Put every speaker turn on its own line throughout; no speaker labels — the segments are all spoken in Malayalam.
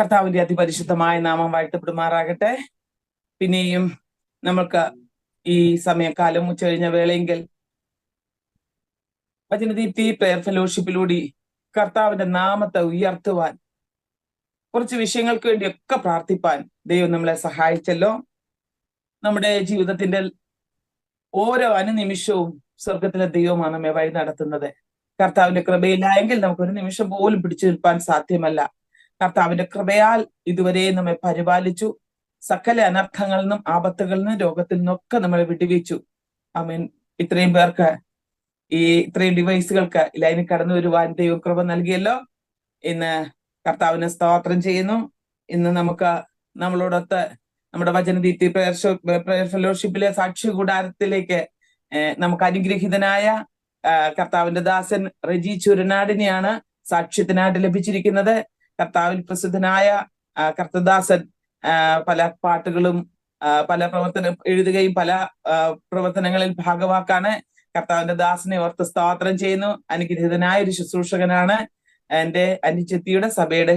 കർത്താവിന്റെ അതിപരിശുദ്ധമായ നാമം വാഴ്ത്തപ്പെടുമാറാകട്ടെ. പിന്നെയും നമ്മൾക്ക് ഈ സമയക്കാലം ഉച്ചകഴിഞ്ഞ വേളയെങ്കിൽ വചനദീപ്തി പ്രയർ ഫെലോഷിപ്പിലൂടെ കർത്താവിന്റെ നാമത്തെ ഉയർത്തുവാൻ, കുറച്ച് വിഷയങ്ങൾക്ക് വേണ്ടിയൊക്കെ പ്രാർത്ഥിപ്പാൻ ദൈവം നമ്മളെ സഹായിച്ചല്ലോ. നമ്മുടെ ജീവിതത്തിന്റെ ഓരോ അനുനിമിഷവും സ്വർഗത്തിലെ ദൈവമാണ് നമ്മെ വഴി നടത്തുന്നത്. കർത്താവിന്റെ കൃപയില്ലായെങ്കിൽ നമുക്കൊരു നിമിഷം പോലും പിടിച്ചു നിൽപ്പാൻ സാധ്യമല്ല. കർത്താവിന്റെ കൃപയാൽ ഇതുവരെ നമ്മെ പരിപാലിച്ചു. സകല അനർത്ഥങ്ങളിൽ നിന്നും, ആപത്തുകളിൽ നിന്നും, രോഗത്തിൽ നിന്നൊക്കെ നമ്മളെ വിടുവിച്ചു. ആമേൻ. ഇത്രയും പേർക്ക്, ഇത്രയും ഡിവൈസുകൾക്ക് ലൈനിൽ കടന്നു വരുവാൻ ദൈവം കൃപ നൽകിയല്ലോ. ഇന്ന് കർത്താവിനെ സ്തോത്രം ചെയ്യുന്നു. ഇന്ന് നമ്മളോടൊത്ത് നമ്മുടെ വചനദീപ്തി പ്രയർ ഫെലോഷിപ്പിലെ സാക്ഷി കൂടാരത്തിലേക്ക് നമുക്ക് അനുഗ്രഹീതനായ കർത്താവിന്റെ ദാസൻ റെജി ചുരനാടിനെയാണ് സാക്ഷ്യത്തിനായിട്ട് ലഭിച്ചിരിക്കുന്നത്. കർത്താവിൽ പ്രസിദ്ധനായ കർത്തദാസൻ പല പാട്ടുകളും പല പ്രവർത്തനം എഴുതുകയും പല പ്രവർത്തനങ്ങളിൽ ഭാഗവാക്കാണ്. കർത്താവിന്റെ ദാസനെ ഓർത്ത് സ്തോത്രം ചെയ്യുന്നു. അനുഗ്രഹീതനായ ഒരു ശുശ്രൂഷകനാണ്. എന്റെ അനുജത്തിയുടെ സഭയുടെ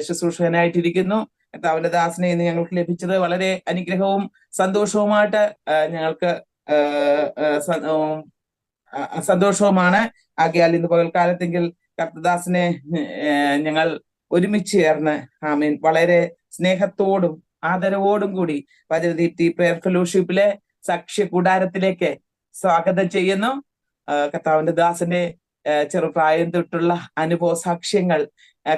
ശുശ്രൂഷകനായിട്ടിരിക്കുന്നു. കർത്താവിന്റെ ദാസനെ ഇന്ന് ഞങ്ങൾക്ക് ലഭിച്ചത് വളരെ അനുഗ്രഹവും സന്തോഷവുമായിട്ട് ഞങ്ങൾക്ക് സന്തോഷവുമാണ്. ആകയാൽ ഇന്ന് പകൽക്കാലത്തെങ്കിൽ കർത്തദാസനെ ഞങ്ങൾ ഒരുമിച്ച് ചേർന്ന് ആമീൻ വളരെ സ്നേഹത്തോടും ആദരവോടും കൂടി വചനദീപ്തി പ്രയർ ഫെലോഷിപ്പിലെ സാക്ഷ്യ കൂടാരത്തിലേക്ക് സ്വാഗതം ചെയ്യുന്നു. കർത്താവിന്റെ ദാസന്റെ ചെറുപ്രായം തൊട്ടുള്ള അനുഭവ സാക്ഷ്യങ്ങൾ,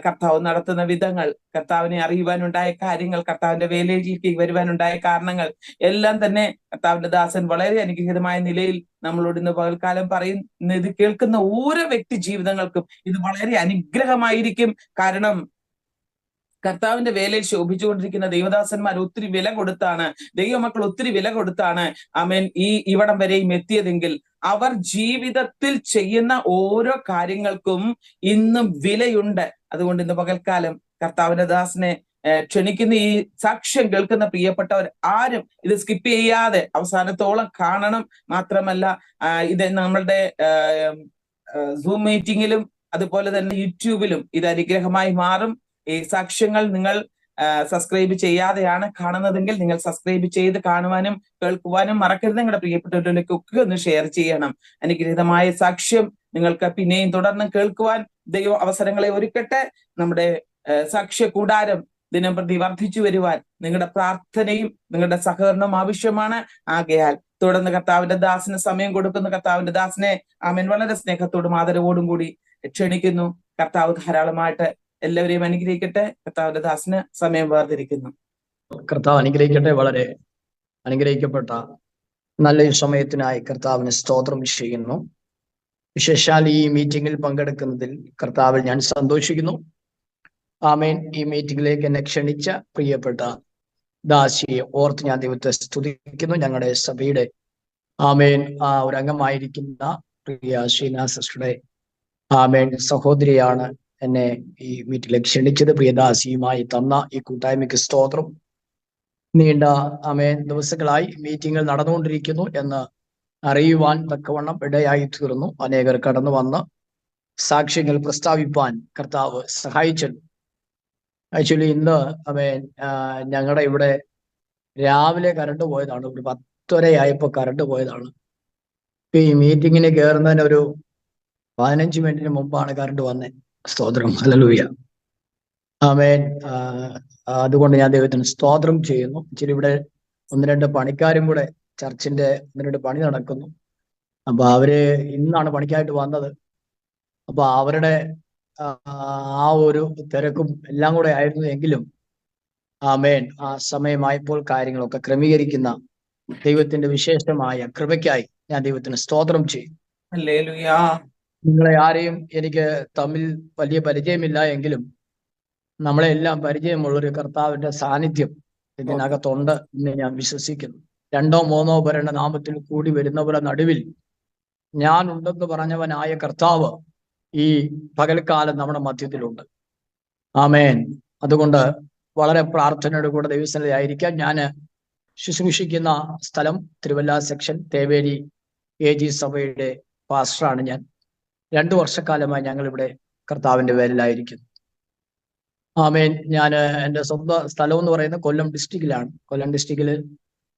കർത്താവ് നടത്തുന്ന വിധങ്ങൾ, കർത്താവിനെ അറിയുവാനുണ്ടായ കാര്യങ്ങൾ, കർത്താവിന്റെ വേലയിലേക്ക് വരുവാനുണ്ടായ കാരണങ്ങൾ എല്ലാം തന്നെ കർത്താവിന്റെ ദാസൻ വളരെ അനുഗ്രഹീതമായ നിലയിൽ നമ്മളോട് ഇന്ന് പകൽക്കാലം പറയുന്ന, ഇത് കേൾക്കുന്ന ഓരോ വ്യക്തി ജീവിതങ്ങൾക്കും ഇത് വളരെ അനുഗ്രഹമായിരിക്കും. കാരണം കർത്താവിന്റെ വേലയിൽ ശോഭിച്ചുകൊണ്ടിരിക്കുന്ന ദൈവദാസന്മാർ ഒത്തിരി വില കൊടുത്താണ്, ദൈവമക്കൾ ഒത്തിരി വില കൊടുത്താണ് ആമേൻ ഇവിടം വരെയും എത്തിയതെങ്കിൽ അവർ ജീവിതത്തിൽ ചെയ്യുന്ന ഓരോ കാര്യങ്ങൾക്കും ഇന്നും വിലയുണ്ട്. അതുകൊണ്ട് ഇന്ന് പകൽക്കാലം കർത്താവിന്റെ ദാസനെ ക്ഷണിക്കുന്ന ഈ സാക്ഷ്യം കേൾക്കുന്ന പ്രിയപ്പെട്ടവർ ആരും ഇത് സ്കിപ്പ് ചെയ്യാതെ അവസാനത്തോളം കാണണം. മാത്രമല്ല ഇത് നമ്മളുടെ സൂം മീറ്റിങ്ങിലും അതുപോലെ തന്നെ യൂട്യൂബിലും ഇത് അനുഗ്രഹമായി മാറും. ഈ സാക്ഷ്യങ്ങൾ നിങ്ങൾ സബ്സ്ക്രൈബ് ചെയ്യാതെയാണ് കാണുന്നതെങ്കിൽ നിങ്ങൾ സബ്സ്ക്രൈബ് ചെയ്ത് കാണുവാനും കേൾക്കുവാനും മറക്കരുത്. നിങ്ങളുടെ പ്രിയപ്പെട്ടവരിലേക്കൊക്കെ ഒന്ന് ഷെയർ ചെയ്യണം. അനുഗ്രഹീതമായ സാക്ഷ്യം നിങ്ങൾക്ക് പിന്നെയും തുടർന്ന് കേൾക്കുവാൻ ദൈവം അവസരങ്ങളെ ഒരുക്കട്ടെ. നമ്മുടെ സാക്ഷ്യ കൂടാരം ദിനം പ്രതി വർദ്ധിച്ചു വരുവാൻ നിങ്ങളുടെ പ്രാർത്ഥനയും നിങ്ങളുടെ സഹകരണവും ആവശ്യമാണ്. ആകയാൽ തുടർന്ന് കർത്താവിന്റെ ദാസന് സമയം കൊടുക്കുന്ന കർത്താവിന്റെ ദാസനെ ആമേൻ വളരെ സ്നേഹത്തോടും ആദരവോടും കൂടി ക്ഷണിക്കുന്നു. കർത്താവ് ധാരാളമായിട്ട് എല്ലാവരെയും അനുഗ്രഹിക്കട്ടെ. കർത്താവിന്റെ ദാസന് സമയം വേർതിരിക്കുന്നു.
കർത്താവ് അനുഗ്രഹിക്കട്ടെ. വളരെ അനുഗ്രഹിക്കപ്പെട്ട നല്ല സമയത്തിനായി കർത്താവിന് സ്തോത്രം ചെയ്യുന്നു. വിശേഷാൽ ഈ മീറ്റിംഗിൽ പങ്കെടുക്കുന്നതിൽ കർത്താവിൽ ഞാൻ സന്തോഷിക്കുന്നു. ആമേൻ. ഈ മീറ്റിംഗിലേക്ക് എന്നെ ക്ഷണിച്ച പ്രിയപ്പെട്ട ദാസിയെ ഓർത്ത് ഞാൻ ദൈവത്തെ സ്തുതിക്കുന്നു. ഞങ്ങളുടെ സഭയുടെ ആമേൻ ഒരു അംഗമായിരിക്കുന്ന പ്രിയ ഷീന സിസ്റ്ററുടെ ആമേൻ സഹോദരിയാണ് എന്നെ ഈ മീറ്റിലേക്ക് ക്ഷണിച്ചത്. പ്രിയദാസിയുമായി തന്ന ഈ കൂട്ടായ്മയ്ക്ക് സ്തോത്രം. നീണ്ട ആമേൻ ദിവസങ്ങളായി മീറ്റിംഗുകൾ നടന്നുകൊണ്ടിരിക്കുന്നു എന്ന് അറിയുവാൻ തക്കവണ്ണം ഇടയായി തീർന്നു. അനേകർ കടന്നു വന്ന് സാക്ഷ്യങ്ങൾ പ്രസ്താവിപ്പാൻ കർത്താവ് സഹായിച്ചു. ആക്ച്വലി ഇന്ന് ആമേൻ ഞങ്ങളുടെ ഇവിടെ രാവിലെ കറണ്ട് പോയതാണ്. ഒരു 10:30 കറണ്ട് പോയതാണ്. ഈ മീറ്റിങ്ങിന് കയറുന്നതിന് ഒരു 15 മിനിറ്റിന് മുമ്പാണ് കറണ്ട് വന്നത്. സ്തോത്രം. ഹല്ലേലൂയ. ആമേൻ. അതുകൊണ്ട് ഞാൻ ദൈവത്തിന് സ്തോത്രം ചെയ്യുന്നു. ഇച്ചിരി ഇവിടെ 1-2 പണിക്കാരും കൂടെ ചർച്ചിന്റെ 1-2 പണി നടക്കുന്നു. അപ്പൊ അവര് ഇന്നാണ് പണിക്കായിട്ട് വന്നത്. അപ്പൊ അവരുടെ ആ ഒരു തിരക്കും എല്ലാം കൂടെ ആയിരുന്നു. എങ്കിലും ആമേൻ ആ സമയമായപ്പോൾ കാര്യങ്ങളൊക്കെ ക്രമീകരിക്കുന്ന ദൈവത്തിന്റെ വിശേഷമായ കൃപയ്ക്കായി ഞാൻ ദൈവത്തിന് സ്തോത്രം ചെയ്യും.
ഹല്ലേലൂയ.
നിങ്ങളെ ആരെയും എനിക്ക് തമ്മിൽ വലിയ പരിചയമില്ല എങ്കിലും നമ്മളെല്ലാം പരിചയമുള്ളൊരു കർത്താവിന്റെ സാന്നിധ്യം ഇതിനകത്തുണ്ട് എന്ന് ഞാൻ വിശ്വസിക്കുന്നു. 2-3 പേരുടെ നാമത്തിൽ കൂടി വരുന്നവരുടെ നടുവിൽ ഞാൻ ഉണ്ടെന്ന് പറഞ്ഞവനായ കർത്താവ് ഈ പകൽക്കാലം നമ്മുടെ മധ്യത്തിലുണ്ട്. ആമേൻ. അതുകൊണ്ട് വളരെ പ്രാർത്ഥനയോട് കൂടെ ദൈവസന്നിധിയിലായിരിക്കാം. ഞാൻ ശുശ്രൂഷിക്കുന്ന സ്ഥലം തിരുവല്ല സെക്ഷൻ തേവേരി AG സഭയുടെ പാസ്റ്ററാണ് ഞാൻ. 2 വർഷക്കാലമായി ഞങ്ങൾ ഇവിടെ കർത്താവിന്റെ പേരിലായിരിക്കുന്നു. ആമേൻ. ഞാൻ എൻ്റെ സ്വന്തം സ്ഥലം എന്ന് പറയുന്നത് കൊല്ലം ഡിസ്ട്രിക്റ്റിലാണ്. കൊല്ലം ഡിസ്ട്രിക്റ്റില്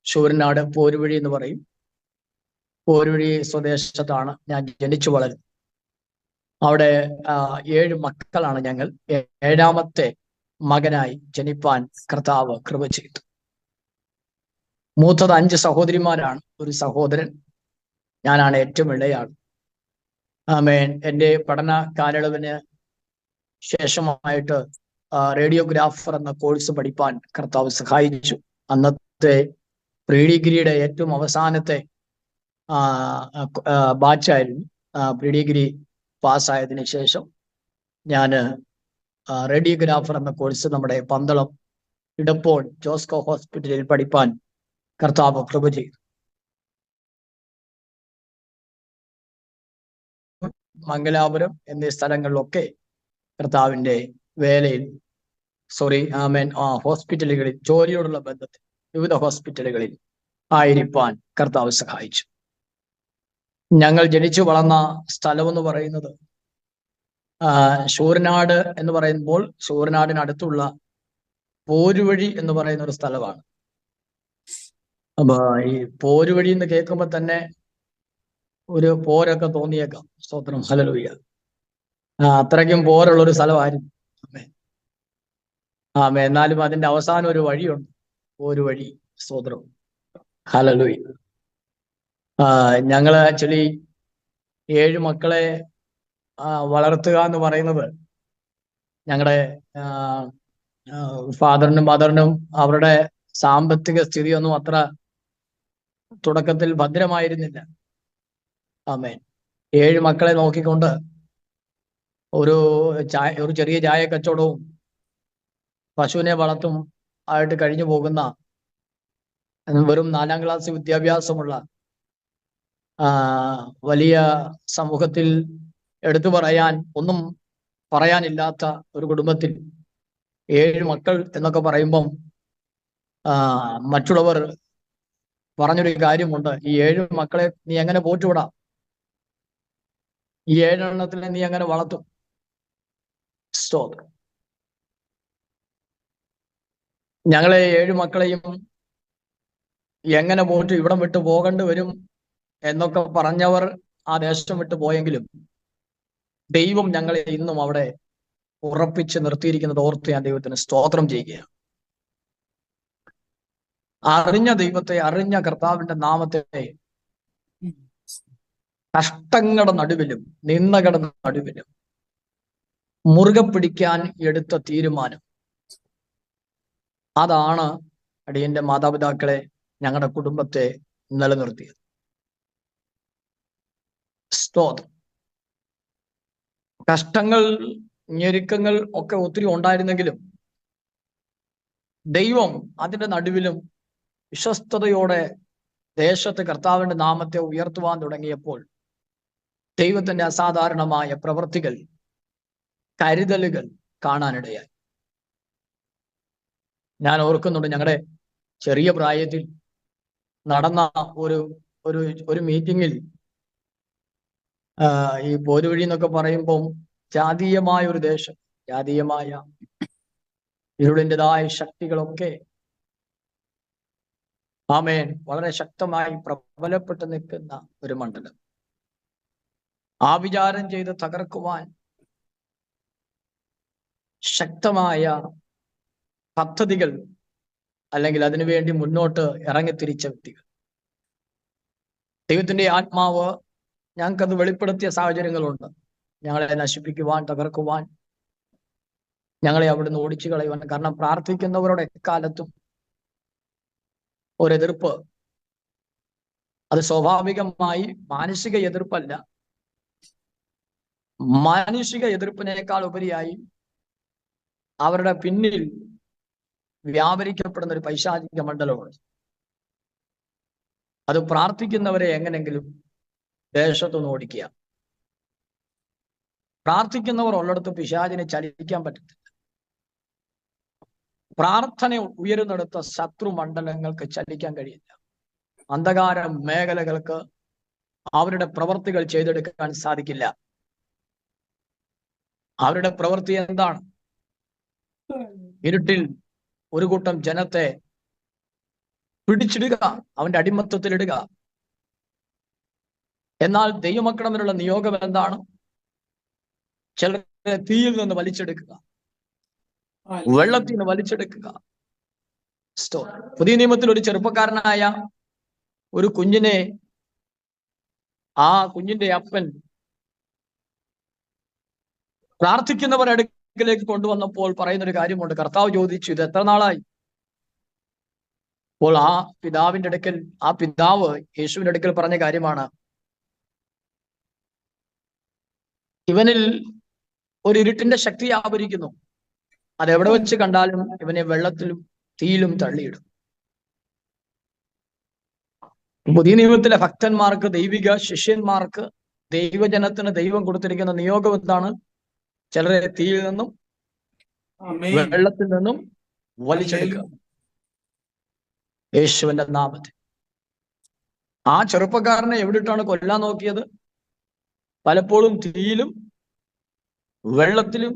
ശൂരനാട് പോരുവഴി എന്ന് പറയും. പോരുവഴി സ്വദേശത്താണ് ഞാൻ ജനിച്ചു വളരുന്നത്. അവിടെ 7 മക്കളാണ് ഞങ്ങൾ. ഏഴാമത്തെ മകനായി ജനിപ്പാൻ കർത്താവ് കൃപ ചെയ്തു. മൂത്തത് 5 സഹോദരിമാരാണ്, ഒരു സഹോദരൻ. ഞാനാണ് ഏറ്റവും ഇളയാൾ. ആമേൻ. എൻ്റെ പഠന കാലയളവിന് ശേഷമായിട്ട് റേഡിയോഗ്രാഫർ എന്ന കോഴ്സ് പഠിപ്പാൻ കർത്താവ് സഹായിച്ചു. അന്നത്തെ പ്രീ ഡിഗ്രിയുടെ ഏറ്റവും അവസാനത്തെ ബാച്ചായിരുന്നു. പ്രീ ഡിഗ്രി പാസ്സായതിനു ശേഷം ഞാൻ റേഡിയോഗ്രാഫർ എന്ന കോഴ്സ് നമ്മുടെ പന്തളം ഇടപ്പോൾ ജോസ്കോ ഹോസ്പിറ്റലിൽ പഠിപ്പാൻ കർത്താവ് കൃപ ചെയ്തു. മംഗലാപുരം എന്നീ സ്ഥലങ്ങളിലൊക്കെ കർത്താവിൻ്റെ വേലയിൽ ഹോസ്പിറ്റലുകളിൽ ജോലിയോടുള്ള ബന്ധത്തിൽ വിവിധ ഹോസ്പിറ്റലുകളിൽ ആയിരിക്കാൻ കർത്താവ് സഹായിച്ചു. ഞങ്ങൾ ജനിച്ചു വളർന്ന സ്ഥലം എന്ന് പറയുന്നത് ശൂരനാട് എന്ന് പറയുമ്പോൾ ശൂരനാടിനടുത്തുള്ള പോരുവഴി എന്ന് പറയുന്ന ഒരു സ്ഥലമാണ്. അപ്പൊ ഈ പോരുവഴി എന്ന് കേൾക്കുമ്പോൾ തന്നെ ഒരു പോരൊക്കെ തോന്നിയേക്കാം. സ്തോത്രം, ഹല്ലേലൂയ. അത്രയ്ക്കും പോരുള്ളൊരു സ്ഥലമായിരുന്നു. എന്നാലും അതിന്റെ അവസാനം ഒരു വഴിയുണ്ട്, പോരുവഴി. സ്തോത്രം, ഹല്ലേലൂയ. ഞങ്ങള് ആക്ച്വലി 7 മക്കളെ വളർത്തുക എന്ന് പറയുന്നത് ഞങ്ങളുടെ ഫാദറിനും മദറിനും അവരുടെ സാമ്പത്തിക സ്ഥിതിയൊന്നും അത്ര തുടക്കത്തിൽ ഭദ്രമായിരുന്നില്ല. ആമേൻ. 7 മക്കളെ നോക്കിക്കൊണ്ട് ഒരു ചെറിയ ചായ കച്ചവടവും പശുവിനെ വളർത്തും ആയിട്ട് കഴിഞ്ഞു പോകുന്ന വെറും 4ാം ക്ലാസ് വിദ്യാഭ്യാസമുള്ള വലിയ സമൂഹത്തിൽ എടുത്തു ഒന്നും പറയാനില്ലാത്ത ഒരു കുടുംബത്തിൽ 7 മക്കൾ എന്നൊക്കെ പറയുമ്പം മറ്റുള്ളവർ പറഞ്ഞൊരു കാര്യമുണ്ട്, ഈ 7 മക്കളെ നീ എങ്ങനെ പോറ്റുവിടാം, ഈ 7 എണ്ണത്തിനെ നീ എങ്ങനെ വളർത്തും. സ്തോത്രം. ഞങ്ങളെ 7 മക്കളെയും എങ്ങനെ പോറ്റു, ഇവിടം വിട്ട് പോകേണ്ടി വരും എന്നൊക്കെ പറഞ്ഞവർ ആ ദേശം വിട്ടു പോയെങ്കിലും ദൈവം ഞങ്ങളെ ഇന്നും അവിടെ ഉറപ്പിച്ച് നിർത്തിയിരിക്കുന്നത് ഓർത്ത് ഞാൻ ദൈവത്തിന് സ്തോത്രം ചെയ്യുകയാണ്. അറിഞ്ഞ ദൈവത്തെ, അറിഞ്ഞ കർത്താവിന്റെ നാമത്തെ കഷ്ടങ്ങളുടെ നടുവിലും നിന്ദകളുടെ നടുവിലും മുറുകെ പിടിക്കാൻ എടുത്ത തീരുമാനം, അതാണ് അടിയന്റെ മാതാപിതാക്കളെ, ഞങ്ങളുടെ കുടുംബത്തെ നിലനിർത്തിയത്. സ്തോത്രം. കഷ്ടങ്ങൾ, ഞെരുക്കങ്ങൾ ഒക്കെ ഒത്തിരി ഉണ്ടായിരുന്നെങ്കിലും ദൈവം അതിന്റെ നടുവിലും വിശ്വസ്തയോടെ ദേശത്ത് കർത്താവിന്റെ നാമത്തെ ഉയർത്തുവാൻ തുടങ്ങിയപ്പോൾ ദൈവത്തിന്റെ അസാധാരണമായ പ്രവൃത്തികൾ, കരുതലുകൾ കാണാനിടയായി. ഞാൻ ഓർക്കുന്നുണ്ട്, ഞങ്ങളുടെ ചെറിയ പ്രായത്തിൽ നടന്ന ഒരു മീറ്റിങ്ങിൽ ഈ പോരുവഴി എന്നൊക്കെ പറയുമ്പം ജാതീയമായ ഒരു ദേശം, ജാതീയമായ ഇരുളിൻ്റെതായ ശക്തികളൊക്കെ ആമേൻ വളരെ ശക്തമായി പ്രബലപ്പെട്ട് നിൽക്കുന്ന ഒരു മണ്ഡലം. ആവിചാരം ചെയ്ത് തകർക്കുവാൻ ശക്തമായ പദ്ധതികൾ അല്ലെങ്കിൽ അതിനുവേണ്ടി മുന്നോട്ട് ഇറങ്ങിത്തിരിച്ച വ്യക്തികൾ. ദൈവത്തിന്റെ ആത്മാവ് ഞങ്ങൾക്കത് വെളിപ്പെടുത്തിയ സാഹചര്യങ്ങളുണ്ട്. ഞങ്ങളെ നശിപ്പിക്കുവാൻ, തകർക്കുവാൻ, ഞങ്ങളെ അവിടുന്ന് ഓടിച്ചു കളയുവാൻ. കാരണം പ്രാർത്ഥിക്കുന്നവരുടെ എക്കാലത്തും ഒരെതിർപ്പ്, അത് സ്വാഭാവികമായി മാനസിക എതിർപ്പല്ല, മാനുഷിക എതിർപ്പിനേക്കാൾ ഉപരിയായി അവരുടെ പിന്നിൽ വ്യാപരിക്കപ്പെടുന്ന ഒരു പൈശാചിക മണ്ഡലമുണ്ട്. അത് പ്രാർത്ഥിക്കുന്നവരെ എങ്ങനെങ്കിലും ദേശത്തുനിന്ന് ഓടിക്കുക. പ്രാർത്ഥിക്കുന്നവർ ഉള്ളിടത്ത് പിശാചിനെ ചലിക്കാൻ പറ്റത്തില്ല. പ്രാർത്ഥന ഉയരുന്നിടത്ത് ശത്രു മണ്ഡലങ്ങൾക്ക് ചലിക്കാൻ കഴിയില്ല. അന്ധകാര മേഖലകൾക്ക് അവരുടെ പ്രവൃത്തികൾ ചെയ്തെടുക്കാൻ സാധിക്കില്ല. അവരുടെ പ്രവൃത്തി എന്താണ്? ഇരുട്ടിൽ ഒരു കൂട്ടം ജനത്തെ പിടിച്ചിടുക, അവന്റെ അടിമത്തത്തിലിടുക. എന്നാൽ ദൈവമക്കളമിലുള്ള നിയോഗം എന്താണ്? ചിലരെ തീയിൽ നിന്ന് വലിച്ചെടുക്കുക, വെള്ളത്തിൽ നിന്ന് വലിച്ചെടുക്കുക. പുതിയ നിയമത്തിൽ ഒരു ചെറുപ്പക്കാരനായ ഒരു കുഞ്ഞിനെ ആ കുഞ്ഞിന്റെ അപ്പൻ പ്രാർത്ഥിക്കുന്നവരുടെ അടുക്കിലേക്ക് കൊണ്ടുവന്നപ്പോൾ പറയുന്നൊരു കാര്യമുണ്ട്. കർത്താവ് ചോദിച്ചു, ഇത് എത്ര നാളായി? അപ്പോൾ ആ പിതാവ് യേശുവിന്റെ അടുക്കൽ പറഞ്ഞ കാര്യമാണ്, ഇവനിൽ ഒരു ഇരുട്ടിന്റെ ശക്തി ആവരിക്കുന്നു. അതെവിടെ വെച്ച് കണ്ടാലും ഇവനെ വെള്ളത്തിലും തീയിലും തള്ളിയിടും. പുതിയ നിയമത്തിലെ ഭക്തന്മാർക്ക്, ദൈവിക ശിഷ്യന്മാർക്ക്, ദൈവജനത്തിന് ദൈവം കൊടുത്തിരിക്കുന്ന നിയോഗം എന്താണ്? ചിലരെ തീയിൽ നിന്നും വെള്ളത്തിൽ നിന്നും വലിച്ചെടുക്കുക, യേശുവിന്റെ നാമത്തിൽ. ആ ചെറുപ്പക്കാരനെ എവിടിട്ടാണ് കൊല്ലാൻ നോക്കിയത്? പലപ്പോഴും തീയിലും വെള്ളത്തിലും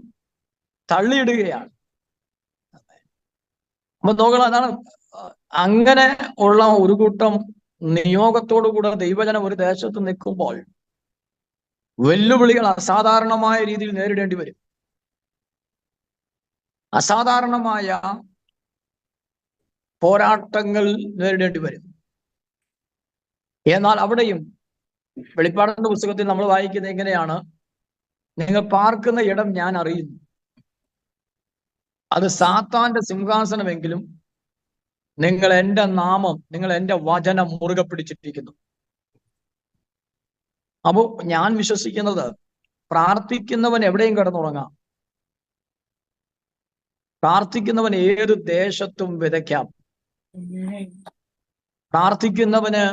തള്ളിയിടുകയാണ്. അപ്പൊ നോക്കണം, അതാണ് അങ്ങനെ ഉള്ള ഒരു കൂട്ടം നിയോഗത്തോടുകൂടെ ദൈവജനം ഒരു ദേശത്ത് നിൽക്കുമ്പോൾ വെല്ലുവിളികൾ അസാധാരണമായ രീതിയിൽ നേരിടേണ്ടി വരും. അസാധാരണമായ പോരാട്ടങ്ങൾ നേരിടേണ്ടി വരും. എന്നാൽ അവിടെയും വെളിപ്പാടിന്റെ പുസ്തകത്തിൽ നമ്മൾ വായിക്കുന്നത് എങ്ങനെയാണ്? നിങ്ങൾ പാർക്കുന്ന ഇടം ഞാൻ അറിയുന്നു. അത് സാത്താന്റെ സിംഹാസനമെങ്കിലും നിങ്ങൾ എൻ്റെ നാമം, നിങ്ങൾ എൻ്റെ വചനം മുറുകെ പിടിച്ചിട്ടിരിക്കുന്നു. അപ്പോ ഞാൻ വിശ്വസിക്കുന്നത്, പ്രാർത്ഥിക്കുന്നവൻ എവിടെയും കിടന്നുറങ്ങാം. പ്രാർത്ഥിക്കുന്നവൻ ഏത് ദേശത്തും വിതയ്ക്കാം. പ്രാർത്ഥിക്കുന്നവന്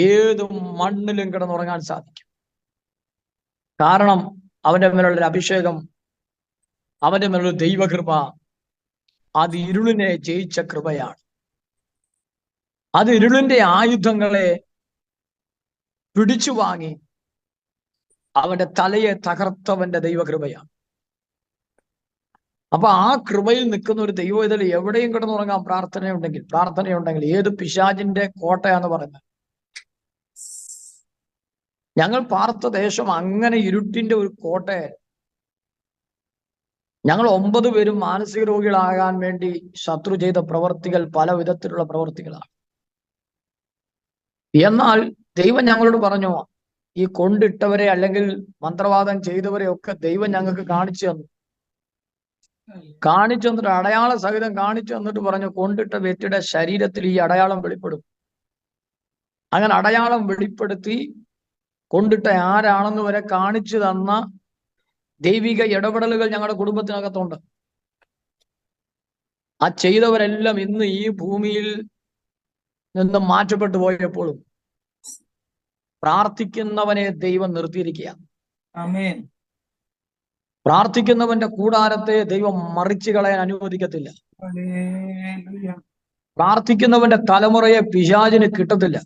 ഏത് മണ്ണിലും കിടന്നുറങ്ങാൻ സാധിക്കും. കാരണം അവന്റെ മേലുള്ളൊരു അഭിഷേകം, അവന്റെ മേലുള്ള ദൈവകൃപ, അത് ഇരുളിനെ ജയിച്ച കൃപയാണ്. അത് ഇരുളിന്റെ ആയുധങ്ങളെ പിടിച്ചു വാങ്ങി അവന്റെ തലയെ തകർത്തവന്റെ ദൈവകൃപയാണ്. അപ്പൊ ആ കൃപയിൽ നിൽക്കുന്ന ഒരു ദൈവവേദന എവിടെയും കിടന്നുറങ്ങാം. പ്രാർത്ഥനയുണ്ടെങ്കിൽ ഏത് പിശാചിന്റെ കോട്ടയാന്ന് പറയുന്നത്. ഞങ്ങൾ പാർത്ത ദേശം അങ്ങനെ ഇരുട്ടിന്റെ ഒരു കോട്ടയായിരുന്നു. ഞങ്ങൾ 9 പേരും മാനസിക രോഗികളാകാൻ വേണ്ടി ശത്രു ചെയ്ത പ്രവർത്തികൾ പല വിധത്തിലുള്ള പ്രവർത്തികളാണ്. എന്നാൽ ദൈവം ഞങ്ങളോട് പറഞ്ഞു, ഈ കൊണ്ടിട്ടവരെ അല്ലെങ്കിൽ മന്ത്രവാദം ചെയ്തവരെ ഒക്കെ ദൈവം ഞങ്ങൾക്ക് കാണിച്ചു തന്നിട്ട് അടയാള സഹിതം കാണിച്ചു തന്നിട്ട് പറഞ്ഞു, കൊണ്ടിട്ട വ്യക്തിയുടെ ശരീരത്തിൽ ഈ അടയാളം വെളിപ്പെടും. അങ്ങനെ അടയാളം വെളിപ്പെടുത്തി കൊണ്ടിട്ട ആരാണെന്ന് വരെ കാണിച്ചു തന്ന ദൈവിക ഇടപെടലുകൾ ഞങ്ങളുടെ കുടുംബത്തിനകത്തുണ്ട്. ആ ചെയ്തവരെല്ലാം ഇന്ന് ഈ ഭൂമിയിൽ നിന്ന് മാറ്റപ്പെട്ടു പോയപ്പോഴും പ്രാർത്ഥിക്കുന്നവനെ ദൈവം നിർത്തിയിരിക്കുക.
ആമേൻ.
പ്രാർത്ഥിക്കുന്നവന്റെ കൂടാരത്തെ ദൈവം മറിച്ചു കളയാൻ അനുവദിക്കത്തില്ല. പ്രാർത്ഥിക്കുന്നവന്റെ തലമുറയെ പിശാചിന് കിട്ടത്തില്ല.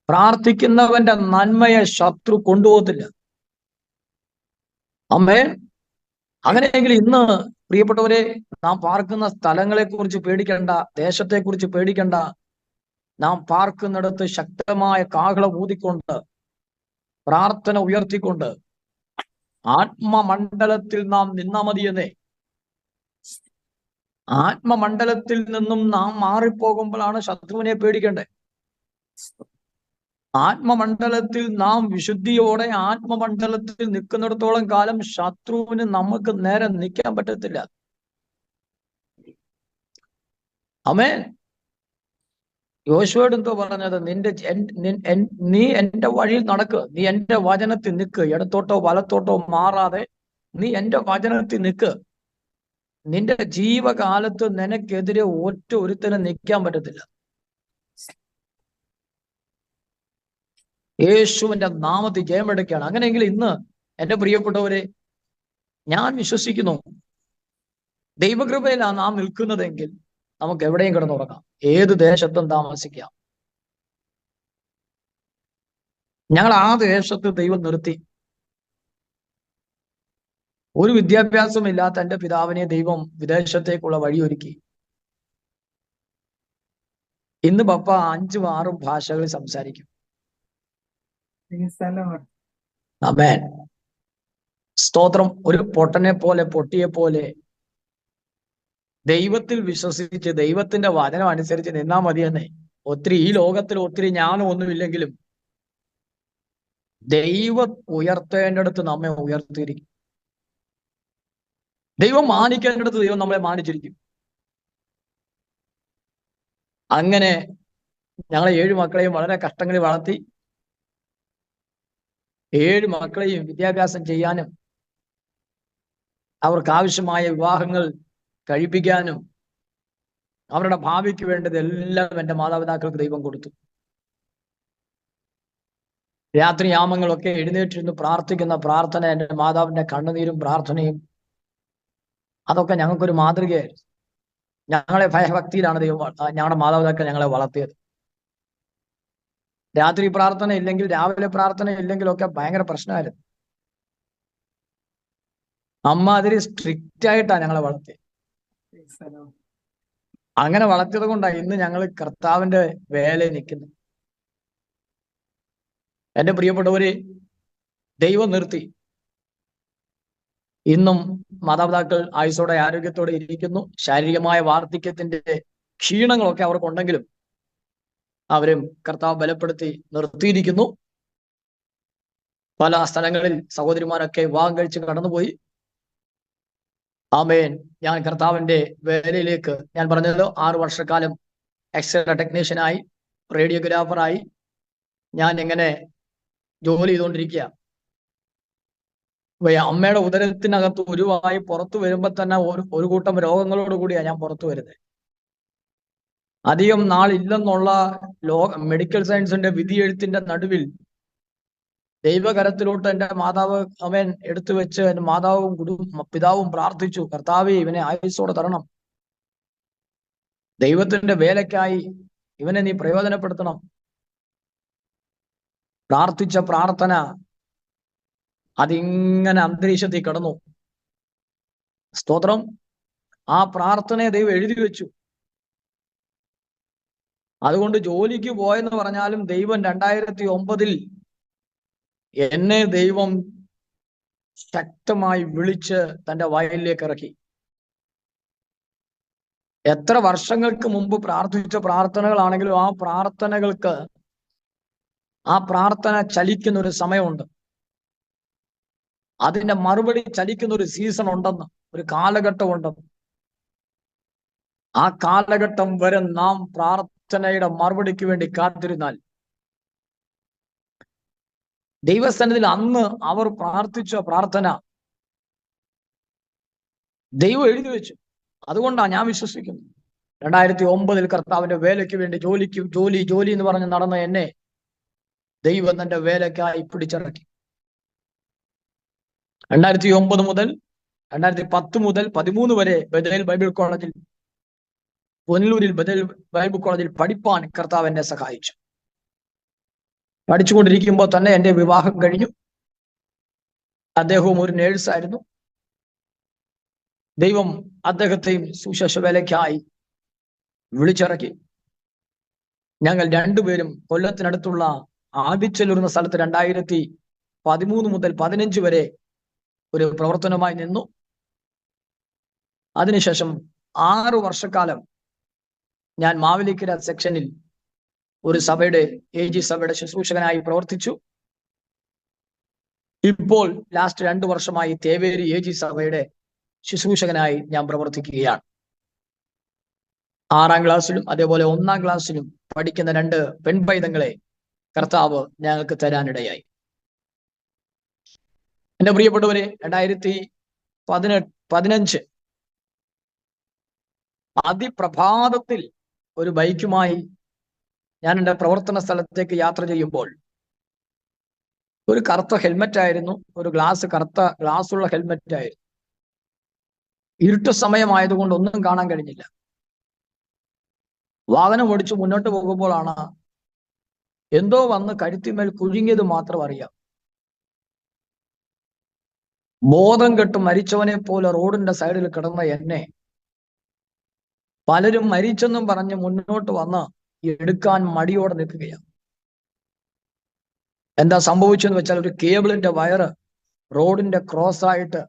പ്രാർത്ഥിക്കുന്നവന്റെ നന്മയെ ശത്രു കൊണ്ടുപോകത്തില്ല. ആമേൻ. അങ്ങനെയെങ്കിൽ ഇന്ന് പ്രിയപ്പെട്ടവരെ, നാം പാർക്കുന്ന സ്ഥലങ്ങളെ കുറിച്ച് പേടിക്കണ്ട, ദേശത്തെ കുറിച്ച് പേടിക്കണ്ട. നാം പാർക്കുന്നിടത്ത് ശക്തമായ കാഹളം ഊതിക്കൊണ്ട്, പ്രാർത്ഥന ഉയർത്തിക്കൊണ്ട് ആത്മമണ്ഡലത്തിൽ നാം നിന്നാ മതിയെന്നേ. ആത്മമണ്ഡലത്തിൽ നിന്നും നാം മാറിപ്പോകുമ്പോഴാണ് ശത്രുവിനെ പേടിക്കേണ്ടത്. ആത്മമണ്ഡലത്തിൽ നാം വിശുദ്ധിയോടെ ആത്മമണ്ഡലത്തിൽ നിൽക്കുന്നിടത്തോളം കാലം ശത്രുവിന് നമുക്ക് നേരെ നിൽക്കാൻ പറ്റത്തില്ല. ആമേൻ. യോശുവയോട് എന്തോ പറഞ്ഞത്? നീ എന്റെ വഴിയിൽ നടക്ക്, നീ എന്റെ വചനത്തിൽ നിൽക്ക്, ഇടത്തോട്ടോ വലത്തോട്ടോ മാറാതെ നീ എന്റെ വചനത്തിൽ നിൽക്ക്. നിന്റെ ജീവകാലത്ത് നിനക്കെതിരെ ഒരുത്തനും നിൽക്കാൻ പറ്റത്തില്ല. യേശുവിന്റെ നാമത്തിൽ ജയമെടുക്കുകയാണ്. അങ്ങനെയെങ്കിൽ ഇന്ന് എന്റെ പ്രിയപ്പെട്ടവരെ, ഞാൻ വിശ്വസിക്കുന്നു, ദൈവകൃപയിലാണ് നാം നിൽക്കുന്നതെങ്കിൽ നമുക്ക് എവിടെയും കിടന്നുറങ്ങാം, ഏത് ദേശത്തും താമസിക്കാം. ഞങ്ങൾ ആ ദേശത്ത് ദൈവം നിർത്തി. ഒരു വിദ്യാഭ്യാസം ഇല്ലാത്ത എൻ്റെ പിതാവിനെ ദൈവം വിദേശത്തേക്കുള്ള വഴിയൊരുക്കി. ഇന്ന് പപ്പ 5ഉം 6ഉം ഭാഷകളിൽ സംസാരിക്കും. ആമേൻ. സ്തോത്രം. ഒരു പൊട്ടനെ പോലെ, പൊട്ടിയെ പോലെ ദൈവത്തിൽ വിശ്വസിച്ച് ദൈവത്തിന്റെ വചനം അനുസരിച്ച് നിന്നാ മതിയെന്നേ. ഈ ലോകത്തിൽ ഒത്തിരി ജ്ഞാനം ഒന്നുമില്ലെങ്കിലും ദൈവം ഉയർത്തേണ്ടടുത്ത് നമ്മെ ഉയർത്തിയിരിക്കും. ദൈവം മാനിക്കേണ്ടടുത്ത് ദൈവം നമ്മളെ മാനിച്ചിരിക്കും. അങ്ങനെ ഞങ്ങളെ 7 മക്കളെയും വളരെ കഷ്ടങ്ങളിൽ വളർത്തി. 7 മക്കളെയും വിദ്യാഭ്യാസം ചെയ്യാനും അവർക്ക് ആവശ്യമായ വിവാഹങ്ങൾ കഴിപ്പിക്കാനും അവരുടെ ഭാവിക്ക് വേണ്ടത് എല്ലാം എൻ്റെ മാതാപിതാക്കൾക്ക് ദൈവം കൊടുത്തു. രാത്രിയാമങ്ങളൊക്കെ എഴുന്നേറ്റിരുന്ന് പ്രാർത്ഥിക്കുന്ന പ്രാർത്ഥന, എൻ്റെ മാതാവിന്റെ കണ്ണുനീരും പ്രാർത്ഥനയും, അതൊക്കെ ഞങ്ങൾക്കൊരു മാതൃകയായിരുന്നു. ഞങ്ങളെ ഭയഭക്തിയിലാണ് ദൈവം, ഞങ്ങളുടെ മാതാപിതാക്കൾ ഞങ്ങളെ വളർത്തിയത്. രാത്രി പ്രാർത്ഥന ഇല്ലെങ്കിൽ, രാവിലെ പ്രാർത്ഥന ഇല്ലെങ്കിലൊക്കെ ഭയങ്കര പ്രശ്നമായിരുന്നു. അമ്മ അതിൽ സ്ട്രിക്റ്റ് ആയിട്ടാണ് ഞങ്ങളെ വളർത്തിയത്. അങ്ങനെ വളർത്തിയത് കൊണ്ടാണ് ഇന്ന് ഞങ്ങൾ കർത്താവിന്റെ വേലയിൽ നിൽക്കുന്നത്. എൻ്റെ പ്രിയപ്പെട്ടവരെ, ദൈവം നിർത്തി. ഇന്നും മാതാപിതാക്കൾ ആയുസ്സോടെ ആരോഗ്യത്തോടെ ഇരിക്കുന്നു. ശാരീരികമായ വാർദ്ധക്യത്തിന്റെ ക്ഷീണങ്ങളൊക്കെ അവർക്കുണ്ടെങ്കിലും അവരും കർത്താവ് ബലപ്പെടുത്തി നിർത്തിയിരിക്കുന്നു. പല സ്ഥലങ്ങളിൽ സഹോദരിമാരൊക്കെ വിവാഹം കഴിച്ച് കടന്നുപോയി. ആമേൻ. ഞാൻ കർത്താവിന്റെ വേലയിലേക്ക്, ഞാൻ പറഞ്ഞത് 6 വർഷക്കാലം എക്സ്റേ ടെക്നീഷ്യനായി, റേഡിയോഗ്രാഫറായി ഞാൻ ഇങ്ങനെ ജോലി ചെയ്തുകൊണ്ടിരിക്കുക. അമ്മയുടെ ഉദരത്തിനകത്ത് ഉരുവായി പുറത്തു വരുമ്പോ തന്നെ ഒരു കൂട്ടം രോഗങ്ങളോട് കൂടിയാണ് ഞാൻ പുറത്തു വരുന്നത്. അധികം നാളില്ലെന്നുള്ള മെഡിക്കൽ സയൻസിന്റെ വിധിയെഴുത്തിന്റെ നടുവിൽ ദൈവകരത്തിലോട്ട് എൻ്റെ മാതാവ് അവൻ എടുത്തു വെച്ച് എൻ്റെ മാതാവും പിതാവും പ്രാർത്ഥിച്ചു, കർത്താവേ ഇവനെ ആയുസ്സോടെ തരണം, ദൈവത്തിന്റെ വേലയ്ക്കായി ഇവനെ നീ പ്രയോജനപ്പെടുത്തണം. പ്രാർത്ഥിച്ച പ്രാർത്ഥന അതിങ്ങനെ അന്തരീക്ഷത്തിൽ കടന്നു. സ്തോത്രം. ആ പ്രാർത്ഥനയെ ദൈവം എഴുതി വെച്ചു. അതുകൊണ്ട് ജോലിക്ക് പോയെന്ന് പറഞ്ഞാലും ദൈവം 2009 എന്നെ ദൈവം ശക്തമായി വിളിച്ച് തൻ്റെ വയലിലേക്ക് ഇറക്കി. എത്ര വർഷങ്ങൾക്ക് മുമ്പ് പ്രാർത്ഥിച്ച പ്രാർത്ഥനകളാണെങ്കിലും ആ പ്രാർത്ഥന ചലിക്കുന്ന ഒരു സമയമുണ്ട്. അതിന്റെ മറുപടി ചലിക്കുന്ന ഒരു സീസൺ ഉണ്ടെന്ന്, ഒരു കാലഘട്ടം ഉണ്ടെന്ന്. ആ കാലഘട്ടം വരെ നാം പ്രാർത്ഥനയുടെ മറുപടിക്ക് വേണ്ടി കാത്തിരുന്നാൽ, ദൈവസന്നിധിയിൽ അന്ന് അവർ പ്രാർത്ഥിച്ച പ്രാർത്ഥന ദൈവം എഴുതി വെച്ചു. അതുകൊണ്ടാണ് ഞാൻ വിശ്വസിക്കുന്നത് 2009 കർത്താവിന്റെ വേലയ്ക്ക് വേണ്ടി ജോലി എന്ന് പറഞ്ഞ് നടന്ന എന്നെ ദൈവം തന്റെ വേലയ്ക്കായി പിടിച്ചിറക്കി. 2009 മുതൽ 2010 മുതൽ 13 വരെ ബഥേൽ ബൈബിൾ കോളേജിൽ, പുനലൂരിൽ ബഥേൽ ബൈബിൾ കോളേജിൽ പഠിപ്പാൻ കർത്താവ് എന്നെ സഹായിച്ചു. പഠിച്ചുകൊണ്ടിരിക്കുമ്പോൾ തന്നെ എൻ്റെ വിവാഹം കഴിഞ്ഞു. അദ്ദേഹവും ഒരു നേഴ്സായിരുന്നു. ദൈവം അദ്ദേഹത്തെയും സുശേഷ വേലയ്ക്കായി വിളിച്ചിറക്കി. ഞങ്ങൾ രണ്ടുപേരും കൊല്ലത്തിനടുത്തുള്ള ആദിച്ചല്ലൂർ എന്ന സ്ഥലത്ത് 2013 മുതൽ 15 വരെ ഒരു പ്രവർത്തനമായി നിന്നു. അതിനുശേഷം 6 വർഷക്കാലം ഞാൻ മാവേലിക്കര സെക്ഷനിൽ ഒരു സഭയുടെ AG സഭയുടെ ശുശ്രൂഷകനായി പ്രവർത്തിച്ചു. ഇപ്പോൾ ലാസ്റ്റ് 2 വർഷമായി തേവേരി AG സഭയുടെ ശുശ്രൂഷകനായി ഞാൻ പ്രവർത്തിക്കുകയാണ്. 6ാം ക്ലാസ്സിലും അതേപോലെ 1ാം ക്ലാസ്സിലും പഠിക്കുന്ന 2 പെൺപൈതങ്ങളെ കർത്താവ് ഞങ്ങൾക്ക് തരാനിടയായി. എൻ്റെ പ്രിയപ്പെട്ടവരെ, 2015 അതിപ്രഭാതത്തിൽ ഒരു ബൈക്കുമായി ഞാൻ എൻ്റെ പ്രവർത്തന സ്ഥലത്തേക്ക് യാത്ര ചെയ്യുമ്പോൾ, ഒരു കറുത്ത ഹെൽമെറ്റ് ആയിരുന്നു, ഒരു കറുത്ത ഗ്ലാസ്സുള്ള ഹെൽമെറ്റ് ആയിരുന്നു. ഇരുട്ട് സമയമായതുകൊണ്ട് ഒന്നും കാണാൻ കഴിഞ്ഞില്ല. വാഹനം ഓടിച്ചു മുന്നോട്ട് പോകുമ്പോഴാണ് എന്തോ വന്ന് കഴുത്തിന്മേൽ കുഴുങ്ങിയത് മാത്രം അറിയാം. ബോധം കെട്ട് മരിച്ചവനെ പോലെ റോഡിന്റെ സൈഡിൽ കിടന്ന എന്നെ പലരും മരിച്ചെന്നും പറഞ്ഞ് മുന്നോട്ട് വന്ന് എടുക്കാൻ മടിയോടെ നിൽക്കുകയാണ്. എന്താ സംഭവിച്ചെന്ന് വെച്ചാൽ ഒരു കേബിളിന്റെ വയറ് റോഡിന്റെ ക്രോസ് ആയിട്ട്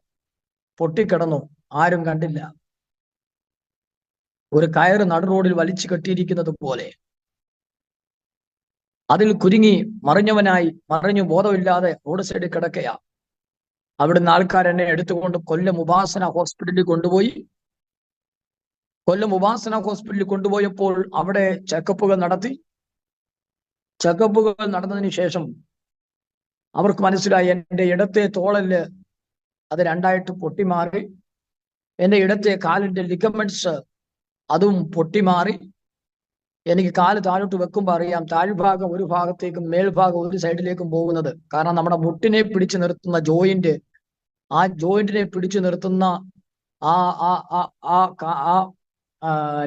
പൊട്ടിക്കിടന്നു. ആരും കണ്ടില്ല. ഒരു കയറ് നടു റോഡിൽ വലിച്ചു കെട്ടിയിരിക്കുന്നത് പോലെ അതിൽ കുരുങ്ങി മറിഞ്ഞവനായി മറിഞ്ഞു ബോധമില്ലാതെ റോഡ് സൈഡിൽ കിടക്കയാ. അവിടുന്ന് ആൾക്കാർ എന്നെ എടുത്തുകൊണ്ട് കൊല്ലം ഉപാസന ഹോസ്പിറ്റലിൽ കൊണ്ടുപോയി. കൊല്ലം ഉപാസന ഹോസ്പിറ്റലിൽ കൊണ്ടുപോയപ്പോൾ അവിടെ ചെക്കപ്പുകൾ നടത്തി. ചെക്കപ്പുകൾ നടന്നതിന് ശേഷം അവർക്ക് മനസ്സിലായി എൻ്റെ ഇടത്തെ തോളല് അത് രണ്ടായിട്ട് പൊട്ടിമാറി. എൻ്റെ ഇടത്തെ കാലിന്റെ ലിഗമെന്റ്സ് അതും പൊട്ടിമാറി. എനിക്ക് കാല് താഴോട്ട് വെക്കുമ്പോൾ അറിയാം താഴ്ഭാഗം ഒരു ഭാഗത്തേക്കും മേൽഭാഗം ഒരു സൈഡിലേക്കും പോകുന്നത്. കാരണം നമ്മുടെ മുട്ടിനെ പിടിച്ചു നിർത്തുന്ന ജോയിന്റ്, ആ ജോയിന്റിനെ പിടിച്ചു നിർത്തുന്ന